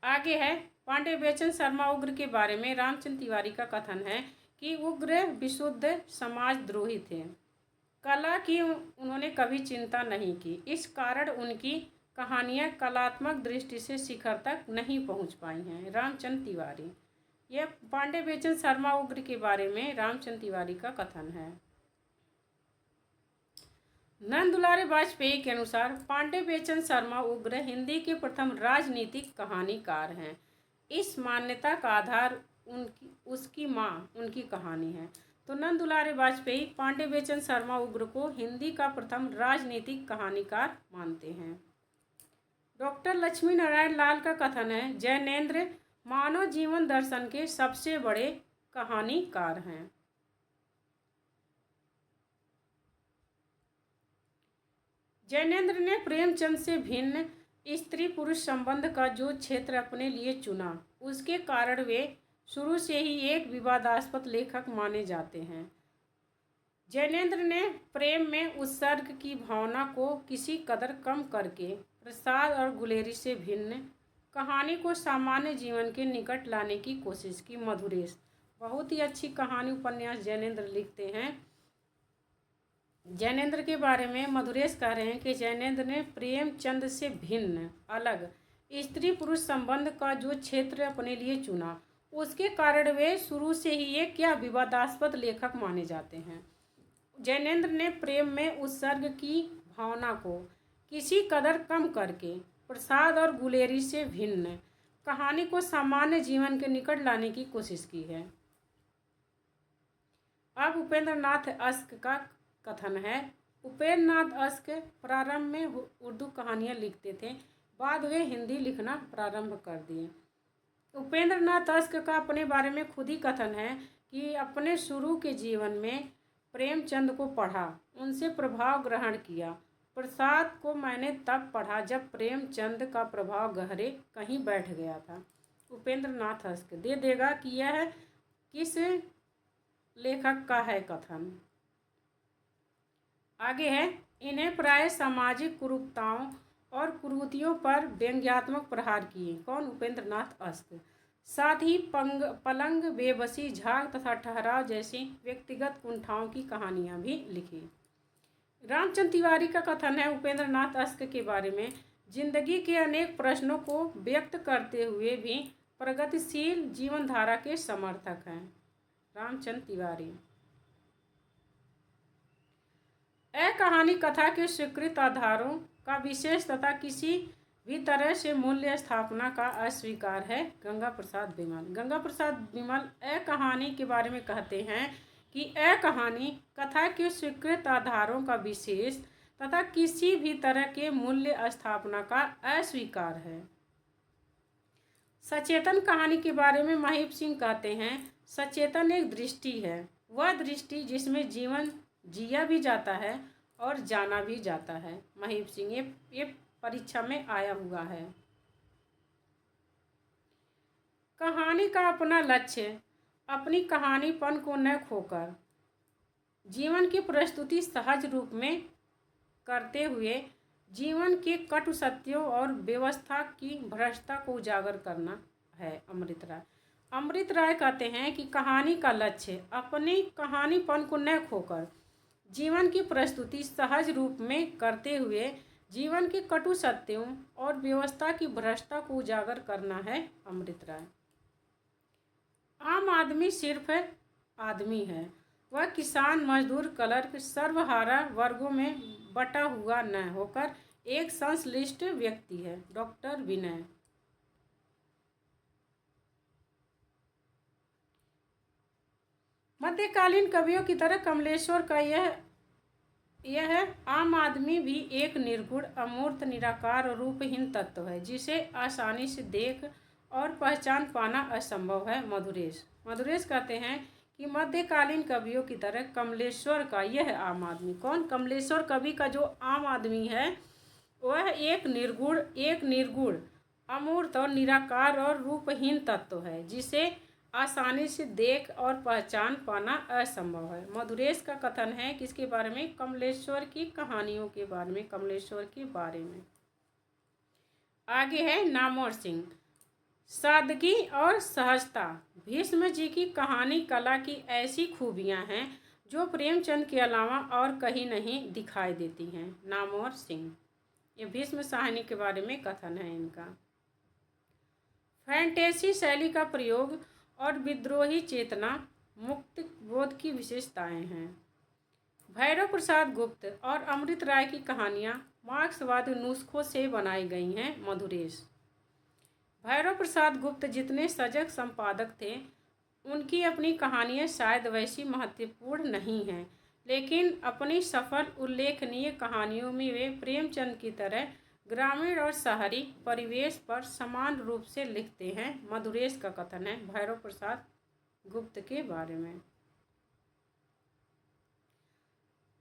आगे है, पांडे बेचन शर्मा उग्र के बारे में रामचंद्र तिवारी का कथन है कि उग्र विशुद्ध समाजद्रोही थे। कला की उन्होंने कभी चिंता नहीं की। इस कारण उनकी कहानियाँ कलात्मक दृष्टि से शिखर तक नहीं पहुँच पाई हैं। रामचंद्र तिवारी। यह पांडे बेचन शर्मा उग्र के बारे में रामचंद्र तिवारी का कथन है। नंदुलारे वाजपेयी के अनुसार पांडे बेचन शर्मा उग्र हिंदी के प्रथम राजनीतिक कहानीकार हैं। इस मान्यता का आधार उसकी माँ उनकी कहानी है। तो नंदुलारे वाजपेयी पांडे बेचन शर्मा उग्र को हिंदी का प्रथम राजनीतिक कहानीकार मानते हैं। डॉक्टर लक्ष्मी नारायण लाल का कथन है, जैनेन्द्र मानव जीवन दर्शन के सबसे बड़े कहानीकार हैं। जैनेन्द्र ने प्रेमचंद से भिन्न स्त्री पुरुष संबंध का जो क्षेत्र अपने लिए चुना, उसके कारण वे शुरू से ही एक विवादास्पद लेखक माने जाते हैं। जैनेन्द्र ने प्रेम में उत्सर्ग की भावना को किसी कदर कम करके प्रसाद और गुलेरी से भिन्न कहानी को सामान्य जीवन के निकट लाने की कोशिश की। मधुरेश। बहुत ही अच्छी कहानी उपन्यास जैनेन्द्र लिखते हैं। जैनेन्द्र के बारे में मधुरेश कह रहे हैं कि जैनेन्द्र ने प्रेमचंद से भिन्न अलग स्त्री पुरुष संबंध का जो क्षेत्र अपने लिए चुना, उसके कारण वे शुरू से ही एक विवादास्पद लेखक माने जाते हैं। जैनेन्द्र ने प्रेम में उत्सर्ग की भावना को किसी कदर कम करके प्रसाद और गुलेरी से भिन्न कहानी को सामान्य जीवन के निकट लाने की कोशिश की है। अब उपेंद्र नाथ अश्क का कथन है। उपेंद्र नाथ अश्क प्रारंभ में उर्दू कहानियाँ लिखते थे, बाद वे हिंदी लिखना प्रारंभ कर दिए। उपेंद्र नाथ अश्क का अपने बारे में खुद ही कथन है कि अपने शुरू के जीवन में प्रेमचंद को पढ़ा, उनसे प्रभाव ग्रहण किया। प्रसाद को मैंने तब पढ़ा जब प्रेमचंद का प्रभाव गहरे कहीं बैठ गया था। उपेंद्र नाथ अश्क दे देगा कि यह किस लेखक का है कथन। आगे है, इन्हें प्राय सामाजिक कुरूपताओं और कुरीतियों पर व्यंग्यात्मक प्रहार किए। कौन? उपेंद्र नाथ अश्क। साथ ही पलंग, बेबसी, झाग तथा ठहराव जैसी व्यक्तिगत कुंठाओं की कहानियाँ भी लिखी। रामचंद्र तिवारी का कथन है उपेंद्र नाथ अश्क के बारे में, जिंदगी के अनेक प्रश्नों को व्यक्त करते हुए भी प्रगतिशील जीवनधारा के समर्थक हैं। रामचंद्र तिवारी। कहानी कथा के स्वीकृत आधारों का विशेष तथा किसी भी तरह से मूल्य स्थापना का अस्वीकार है। गंगा प्रसाद बिमल। गंगा प्रसाद बिमल कहानी के बारे में कहते हैं कि कहानी कथा के स्वीकृत आधारों का विशेष तथा किसी भी तरह के मूल्य स्थापना का अस्वीकार है। सचेतन कहानी के बारे में महिप सिंह कहते हैं, सचेतन एक दृष्टि है, वह दृष्टि जिसमें जीवन जिया भी जाता है और जाना भी जाता है। महिप सिंह। ये परीक्षा में आया हुआ है। कहानी का अपना लक्ष्य, अपनी कहानीपन को न खोकर जीवन की प्रस्तुति सहज रूप में करते हुए जीवन के कटु सत्यों और व्यवस्था की भ्रष्टता को उजागर करना है। अमृत राय। अमृत राय कहते हैं कि कहानी का लक्ष्य अपनी कहानीपन को न खोकर जीवन की प्रस्तुति सहज रूप में करते हुए जीवन के कटु सत्यों और व्यवस्था की भ्रष्टता को उजागर करना है अमृत राय। आम आदमी सिर्फ आदमी है, वह किसान, मजदूर, क्लर्क, सर्वहारा वर्गों में बटा हुआ न होकर एक संश्लिष्ट व्यक्ति है। डॉक्टर विनय। मध्यकालीन कवियों की तरह कमलेश्वर का यह आम आदमी भी एक निर्गुण, अमूर्त, निराकार और रूपहीन तत्व है जिसे आसानी से देख और पहचान पाना असंभव है। मधुरेश कहते हैं कि मध्यकालीन कवियों की तरह कमलेश्वर का यह आम आदमी, कौन? कमलेश्वर कवि का जो आम आदमी है वह एक निर्गुण, अमूर्त और निराकार और रूपहीन तत्व है जिसे आसानी से देख और पहचान पाना असंभव है। मधुरेश का कथन है किसके बारे में? कमलेश्वर की कहानियों के बारे में, कमलेश्वर के बारे में। आगे है नामवर सिंह। सादगी और सहजता भीष्म जी की कहानी कला की ऐसी खूबियां हैं जो प्रेमचंद के अलावा और कहीं नहीं दिखाई देती हैं। नामवर सिंह, ये भीष्म साहनी के बारे में कथन है इनका। फैंटेसी शैली का प्रयोग और विद्रोही चेतना मुक्त बोध की विशेषताएं हैं। भैरव प्रसाद गुप्त और अमृत राय की कहानियां मार्क्सवादी नुस्खों से बनाई गई हैं। मधुरेश। भैरव प्रसाद गुप्त जितने सजग संपादक थे उनकी अपनी कहानियां शायद वैसी महत्वपूर्ण नहीं हैं, लेकिन अपनी सफल उल्लेखनीय कहानियों में वे प्रेमचंद की तरह ग्रामीण और शहरी परिवेश पर समान रूप से लिखते हैं। मधुरेश का कथन है भैरव प्रसाद गुप्त के बारे में।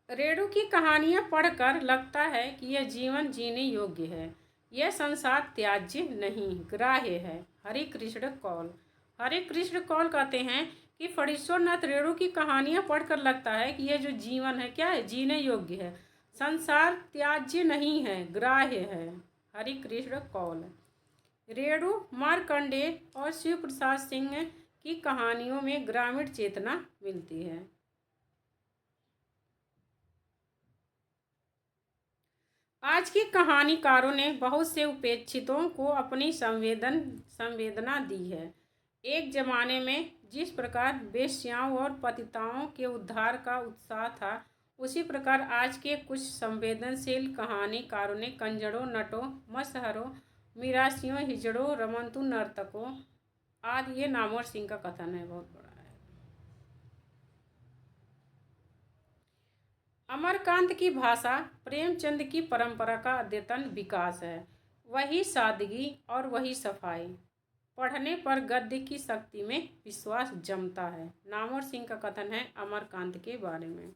रेणु की कहानियां पढ़कर लगता है कि यह जीवन जीने योग्य है, यह संसार त्याज्य नहीं, ग्राह्य है। हरि कृष्ण कौल कहते हैं कि फणीश्वरनाथ रेणु की कहानियां पढ़कर लगता है कि यह जो जीवन है क्या है? जीने योग्य है, संसार त्याज्य नहीं है, ग्राह्य है। हरि कृष्ण कौल। रेणु, मार्कंडेय और शिव प्रसाद सिंह की कहानियों में ग्रामीण चेतना मिलती है। आज के कहानीकारों ने बहुत से उपेक्षितों को अपनी संवेदना दी है। एक जमाने में जिस प्रकार वेश्याओं और पतिताओं के उद्धार का उत्साह था, उसी प्रकार आज के कुछ संवेदनशील कहानीकारों ने कंजरों, नटों, मसहरों, मिरासियों, हिजड़ों, रमंतु नर्तकों आदि। ये नामवर सिंह का कथन है, बहुत बड़ा है। अमरकांत की भाषा प्रेमचंद की परंपरा का अद्यतन विकास है। वही सादगी और वही सफाई, पढ़ने पर गद्य की शक्ति में विश्वास जमता है। नामवर सिंह का कथन है अमरकांत के बारे में।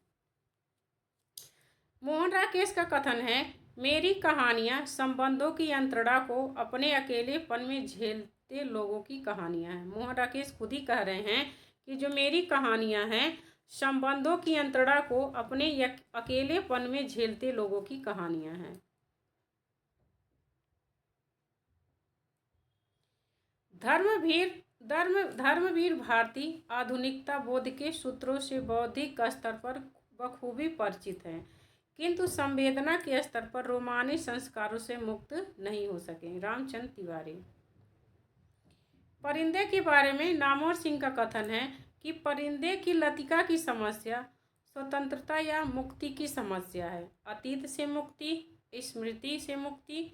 मोहन राकेश का कथन है, मेरी कहानियाँ संबंधों की यंत्रणा को अपने अकेलेपन में झेलते लोगों की कहानियाँ हैं। मोहन राकेश खुद ही कह रहे हैं कि जो मेरी कहानियाँ हैं संबंधों की यंत्रणा को अपने अकेलेपन में झेलते लोगों की कहानियाँ हैं। धर्मवीर भारती आधुनिकता बोध के सूत्रों से बौद्धिक स्तर पर बखूबी परिचित हैं, किंतु संवेदना के स्तर पर रोमानी संस्कारों से मुक्त नहीं हो सके। रामचंद्र तिवारी। परिंदे के बारे में नामवर सिंह का कथन है कि परिंदे की लतिका की समस्या स्वतंत्रता या मुक्ति की समस्या है। अतीत से मुक्ति, स्मृति से मुक्ति,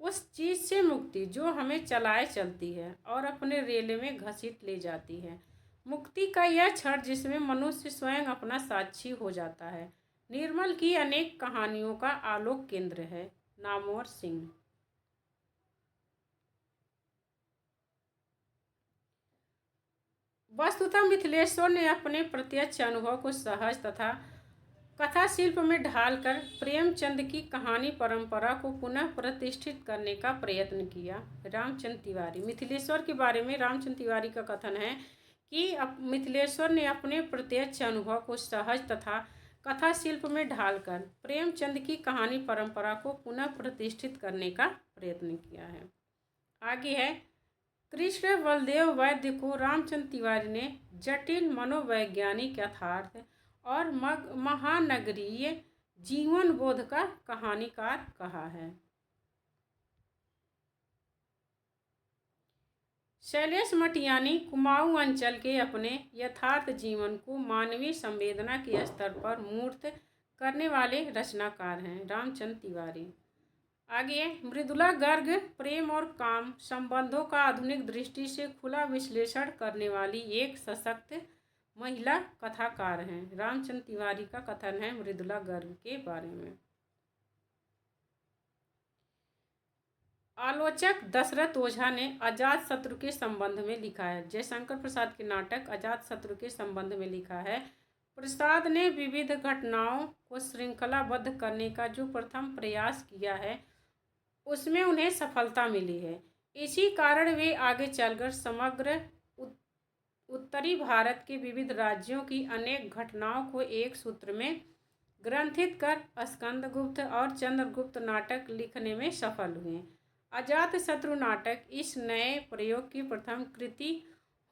उस चीज़ से मुक्ति जो हमें चलाए चलती है और अपने रेले में घसीट ले जाती है। मुक्ति का यह क्षण जिसमें मनुष्य स्वयं अपना साक्षी हो जाता है, निर्मल की अनेक कहानियों का आलोक केंद्र है। नामवर सिंह। वस्तुतः मिथिलेश्वर ने अपने प्रत्यक्ष अनुभव को सहज तथा कथा शिल्प में ढालकर प्रेमचंद की कहानी परंपरा को पुनः प्रतिष्ठित करने का प्रयत्न किया। रामचंद्र तिवारी। मिथिलेश्वर के बारे में रामचंद्र तिवारी का कथन है कि मिथिलेश्वर ने अपने प्रत्यक्ष अनुभव को सहज तथा कथा शिल्प में ढालकर प्रेमचंद की कहानी परंपरा को पुनः प्रतिष्ठित करने का प्रयत्न किया है। आगे है, कृष्ण बलदेव वैद्य को रामचंद्र तिवारी ने जटिल मनोवैज्ञानिक यथार्थ और महानगरीय जीवन बोध का कहानीकार कहा है। शैलेश मटियानी कुमाऊं अंचल के अपने यथार्थ जीवन को मानवीय संवेदना के स्तर पर मूर्त करने वाले रचनाकार हैं। रामचंद्र तिवारी। आगे, मृदुला गर्ग प्रेम और काम संबंधों का आधुनिक दृष्टि से खुला विश्लेषण करने वाली एक सशक्त महिला कथाकार हैं। रामचंद्र तिवारी का कथन है मृदुला गर्ग के बारे में। आलोचक दशरथ ओझा ने अजात शत्रु के संबंध में लिखा है। जयशंकर प्रसाद के नाटक अजात शत्रु के संबंध में लिखा है। प्रसाद ने विविध घटनाओं को श्रृंखलाबद्ध करने का जो प्रथम प्रयास किया है उसमें उन्हें सफलता मिली है। इसी कारण वे आगे चलकर समग्र उत्तरी भारत के विविध राज्यों की अनेक घटनाओं को एक सूत्र में ग्रंथित कर स्कंदगुप्त और चंद्रगुप्त नाटक लिखने में सफल हुए। अजात शत्रु नाटक इस नए प्रयोग की प्रथम कृति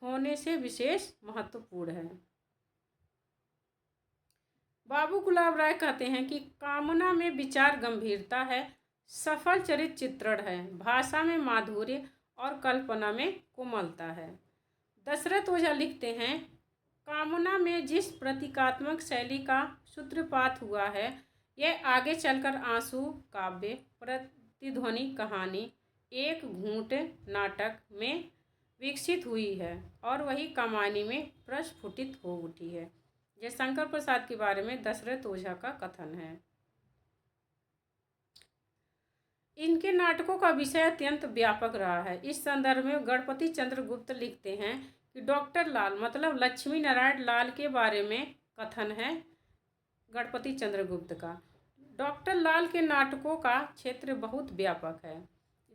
होने से विशेष महत्वपूर्ण है। बाबू गुलाब राय कहते हैं कि कामना में विचार गंभीरता है, सफल चरित्र चित्रण है, भाषा में माधुर्य और कल्पना में कोमलता है। दशरथ ओझा लिखते हैं, कामना में जिस प्रतीकात्मक शैली का सूत्रपात हुआ है यह आगे चलकर आंसू काव्य, प्रतिध्वनि कहानी, एक घूंट नाटक में विकसित हुई है और वही कमानी में प्रस्फुटित हो उठी है। जयशंकर प्रसाद के बारे में दशरथ ओझा का कथन है, इनके नाटकों का विषय अत्यंत व्यापक रहा है। इस संदर्भ में गणपति चंद्रगुप्त लिखते हैं कि डॉक्टर लाल मतलब लक्ष्मी नारायण लाल के बारे में कथन है गणपति चंद्रगुप्त का। डॉक्टर लाल के नाटकों का क्षेत्र बहुत व्यापक है,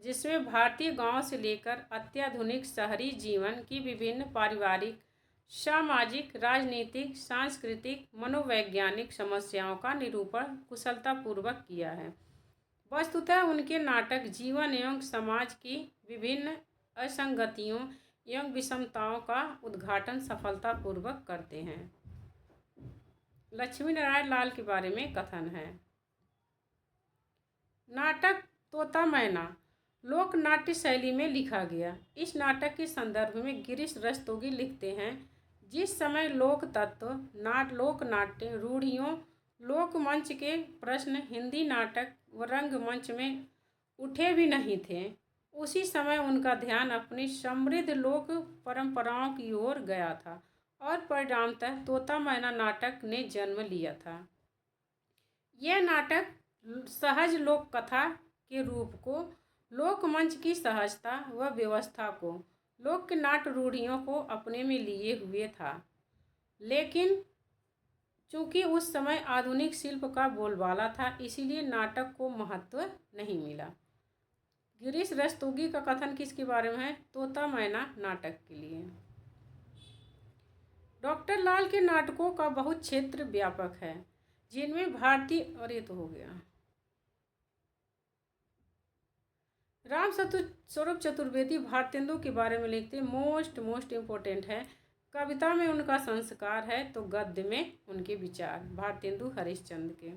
जिसमें भारतीय गांव से लेकर अत्याधुनिक शहरी जीवन की विभिन्न पारिवारिक, सामाजिक, राजनीतिक, सांस्कृतिक, मनोवैज्ञानिक समस्याओं का निरूपण कुशलतापूर्वक किया है। वस्तुतः उनके नाटक जीवन एवं समाज की विभिन्न असंगतियों एवं विषमताओं का उद्घाटन सफलतापूर्वक करते हैं। लक्ष्मी नारायण लाल के बारे में कथन है, नाटक तोता मैना लोक नाट्य शैली में लिखा गया। इस नाटक के संदर्भ में गिरीश रस्तोगी लिखते हैं, जिस समय लोक तत्व, लोक नाट्य रूढ़ियों, लोक मंच के प्रश्न हिंदी नाटक व रंगमंच में उठे भी नहीं थे, उसी समय उनका ध्यान अपनी समृद्ध लोक परंपराओं की ओर गया था और परिणामतः तोता मैना नाटक ने जन्म लिया था। यह नाटक सहज लोक कथा के रूप को, लोकमंच की सहजता व व्यवस्था को, लोक नाट्य रूढ़ियों को अपने में लिए हुए था, लेकिन चूंकि उस समय आधुनिक शिल्प का बोलबाला था इसीलिए नाटक को महत्व नहीं मिला। गिरीश रस्तोगी का कथन किसके बारे में है? तोता मैना नाटक के लिए। डॉक्टर लाल के नाटकों का बहुत क्षेत्र व्यापक है, जिनमें भारतीय और ये तो हो गया। राम स्वरूप चतुर्वेदी भारतेंदु के बारे में लिखते मोस्ट इम्पोर्टेंट है। कविता में उनका संस्कार है तो गद्य में उनके विचार। भारतेंदु हरिश्चंद्र के।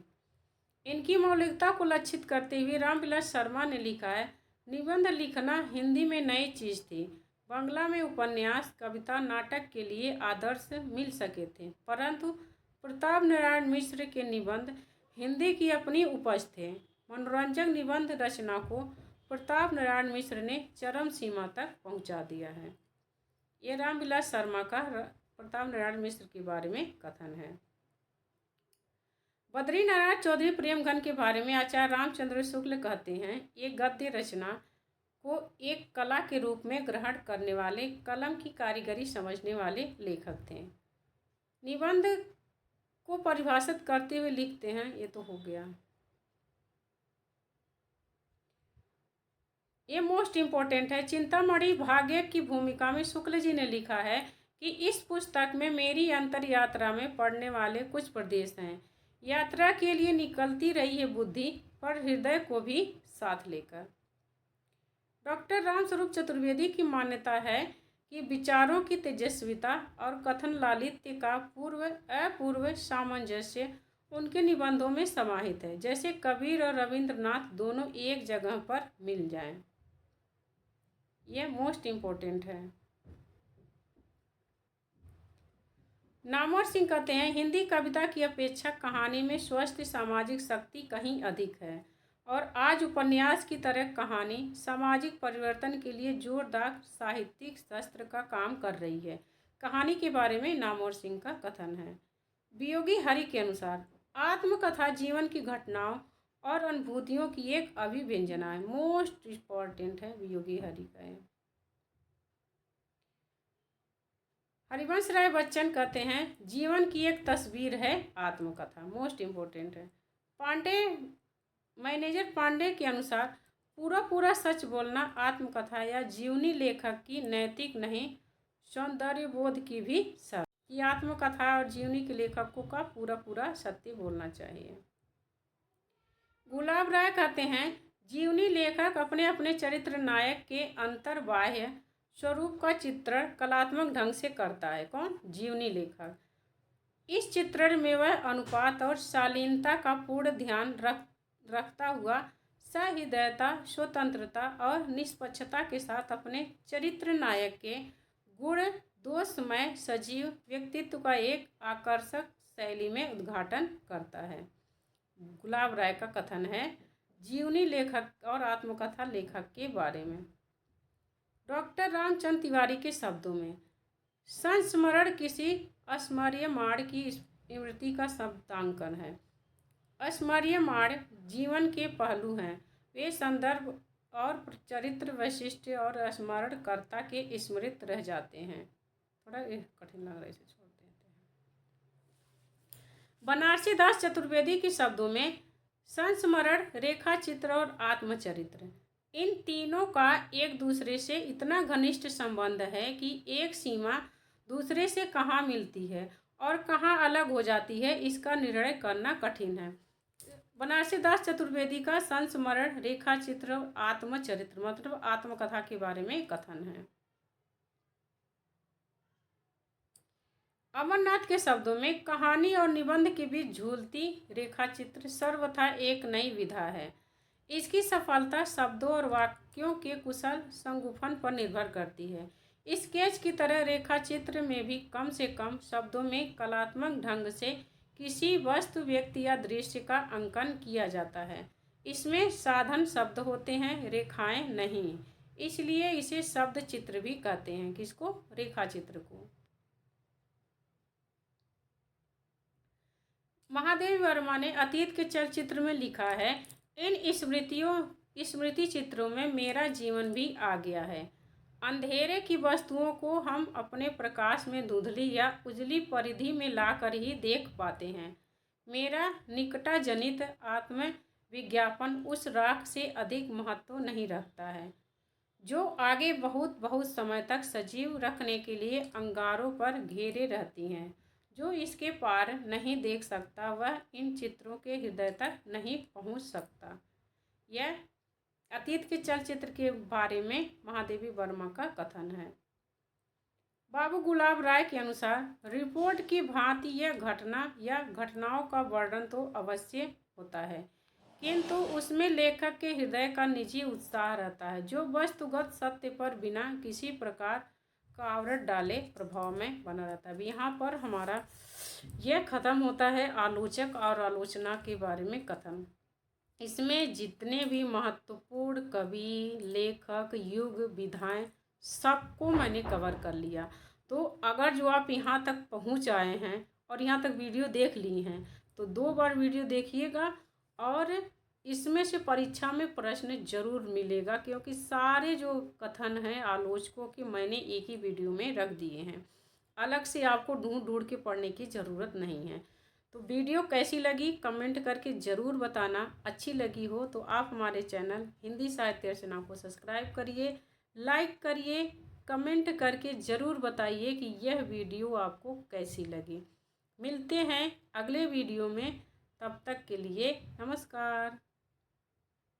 इनकी मौलिकता को लक्षित करते हुए रामविलास शर्मा ने लिखा है, निबंध लिखना हिंदी में नई चीज़ थी। बांग्ला में उपन्यास, कविता, नाटक के लिए आदर्श मिल सके थे, परंतु प्रताप नारायण मिश्र के निबंध हिंदी की अपनी उपज थे। मनोरंजक निबंध रचना को प्रताप नारायण मिश्र ने चरम सीमा तक पहुंचा दिया है। ये रामविलास शर्मा का प्रताप नारायण मिश्र के बारे में कथन है। बद्री नारायण चौधरी प्रेमघन के बारे में आचार्य रामचंद्र शुक्ल कहते हैं, ये गद्य रचना को एक कला के रूप में ग्रहण करने वाले, कलम की कारीगरी समझने वाले लेखक थे। निबंध को परिभाषित करते हुए लिखते हैं, ये तो हो गया। ये मोस्ट इम्पोर्टेंट है। चिंतामणि भाग्य की भूमिका में शुक्ल जी ने लिखा है कि इस पुस्तक में मेरी अंतर यात्रा में पड़ने वाले कुछ प्रदेश हैं। यात्रा के लिए निकलती रही है बुद्धि, पर हृदय को भी साथ लेकर। डॉक्टर रामस्वरूप चतुर्वेदी की मान्यता है कि विचारों की तेजस्विता और कथन लालित्य का पूर्व अपूर्व सामंजस्य उनके निबंधों में समाहित है, जैसे कबीर और रविंद्रनाथ दोनों एक जगह पर मिल जाएं। यह मोस्ट इम्पोर्टेंट है। नामवर सिंह कहते हैं, हिंदी कविता की अपेक्षा कहानी में स्वस्थ सामाजिक शक्ति कहीं अधिक है और आज उपन्यास की तरह कहानी सामाजिक परिवर्तन के लिए जोरदार साहित्यिक शस्त्र का काम कर रही है। कहानी के बारे में नामवर सिंह का कथन है। वियोगी हरि के अनुसार आत्मकथा जीवन की घटनाओं और अनुभूतियों की एक अभिव्यंजना है। मोस्ट इम्पॉर्टेंट है वियोगी हरि का है। हरिवंश राय बच्चन कहते हैं, जीवन की एक तस्वीर है आत्मकथा। मोस्ट इम्पोर्टेंट है। मैनेजर पांडे के अनुसार पूरा सच बोलना आत्मकथा या जीवनी लेखक की नैतिक नहीं सौंदर्य बोध की भी शर्त कि आत्मकथा और जीवनी के लेखकों का पूरा सत्य बोलना चाहिए। गुलाब राय कहते हैं, जीवनी लेखक अपने अपने चरित्र नायक के अंतर्बाह्य स्वरूप का चित्रण कलात्मक ढंग से करता है। कौन? जीवनी लेखक। इस चित्रण में वह अनुपात और शालीनता का पूर्ण ध्यान रखता हुआ सहृदयता, स्वतंत्रता और निष्पक्षता के साथ अपने चरित्र नायक के गुण दोषमय सजीव व्यक्तित्व का एक आकर्षक शैली में उद्घाटन करता है। गुलाब राय का कथन है जीवनी लेखक और आत्मकथा लेखक के बारे में। डॉक्टर रामचंद्र तिवारी के शब्दों में, संस्मरण किसी अस्मरणीय की स्मृति का शब्दांकन है। अस्मरणीय जीवन के पहलू हैं, वे संदर्भ और चरित्र वैशिष्ट्य और स्मरणकर्ता के स्मृत रह जाते हैं। थोड़ा कठिन लग रहा है, इसे छोड़ देते हैं। बनारसी दास चतुर्वेदी के शब्दों में, संस्मरण, रेखा चित्र और आत्मचरित्र, इन तीनों का एक दूसरे से इतना घनिष्ठ संबंध है कि एक सीमा दूसरे से कहाँ मिलती है और कहाँ अलग हो जाती है, इसका निर्णय करना कठिन है। बनारसी दास चतुर्वेदी का संस्मरण, रेखा चित्र और आत्मचरित्र मतलब आत्मकथा के बारे में कथन है। अमरनाथ के शब्दों में, कहानी और निबंध के बीच झूलती रेखा चित्र सर्वथा एक नई विधा है। इसकी सफलता शब्दों और वाक्यों के कुशल संगुफन पर निर्भर करती है। स्केच की तरह रेखा चित्र में भी कम से कम शब्दों में कलात्मक ढंग से किसी वस्तु, व्यक्ति या दृश्य का अंकन किया जाता है। इसमें साधन शब्द होते हैं, रेखाएं नहीं, इसलिए इसे शब्द चित्र भी कहते हैं। किसको? रेखा चित्र को। महादेवी वर्मा ने अतीत के चलचित्र में लिखा है, इन स्मृति चित्रों में मेरा जीवन भी आ गया है। अंधेरे की वस्तुओं को हम अपने प्रकाश में धुंधली या उजली परिधि में लाकर ही देख पाते हैं। मेरा निकटाजनित आत्म विज्ञापन उस राख से अधिक महत्व नहीं रखता है, जो आगे बहुत समय तक सजीव रखने के लिए अंगारों पर घेरे रहती हैं। जो इसके पार नहीं देख सकता, वह इन चित्रों के हृदय तक नहीं पहुंच सकता। यह अतीत के चलचित्र के बारे में महादेवी वर्मा का कथन है। बाबू गुलाब राय के अनुसार, रिपोर्ट की भांति यह घटना या घटनाओं का वर्णन तो अवश्य होता है, किंतु उसमें लेखक के हृदय का निजी उत्साह रहता है, जो वस्तुगत सत्य पर बिना किसी प्रकार का आवरण डाले प्रभाव में बना रहता है। यहाँ पर हमारा यह खत्म होता है आलोचक और आलोचना के बारे में कथन। इसमें जितने भी महत्वपूर्ण कवि, लेखक, युग, विधाएं सबको मैंने कवर कर लिया। तो अगर जो आप यहाँ तक पहुँच आए हैं और यहाँ तक वीडियो देख ली हैं, तो 2 बार वीडियो देखिएगा और इसमें से परीक्षा में प्रश्न जरूर मिलेगा, क्योंकि सारे जो कथन हैं आलोचकों के मैंने एक ही वीडियो में रख दिए हैं। अलग से आपको ढूंढ के पढ़ने की ज़रूरत नहीं है। तो वीडियो कैसी लगी कमेंट करके ज़रूर बताना। अच्छी लगी हो तो आप हमारे चैनल हिंदी साहित्य अर्चना को सब्सक्राइब करिए, लाइक करिए, कमेंट करके ज़रूर बताइए कि यह वीडियो आपको कैसी लगी। मिलते हैं अगले वीडियो में, तब तक के लिए नमस्कार।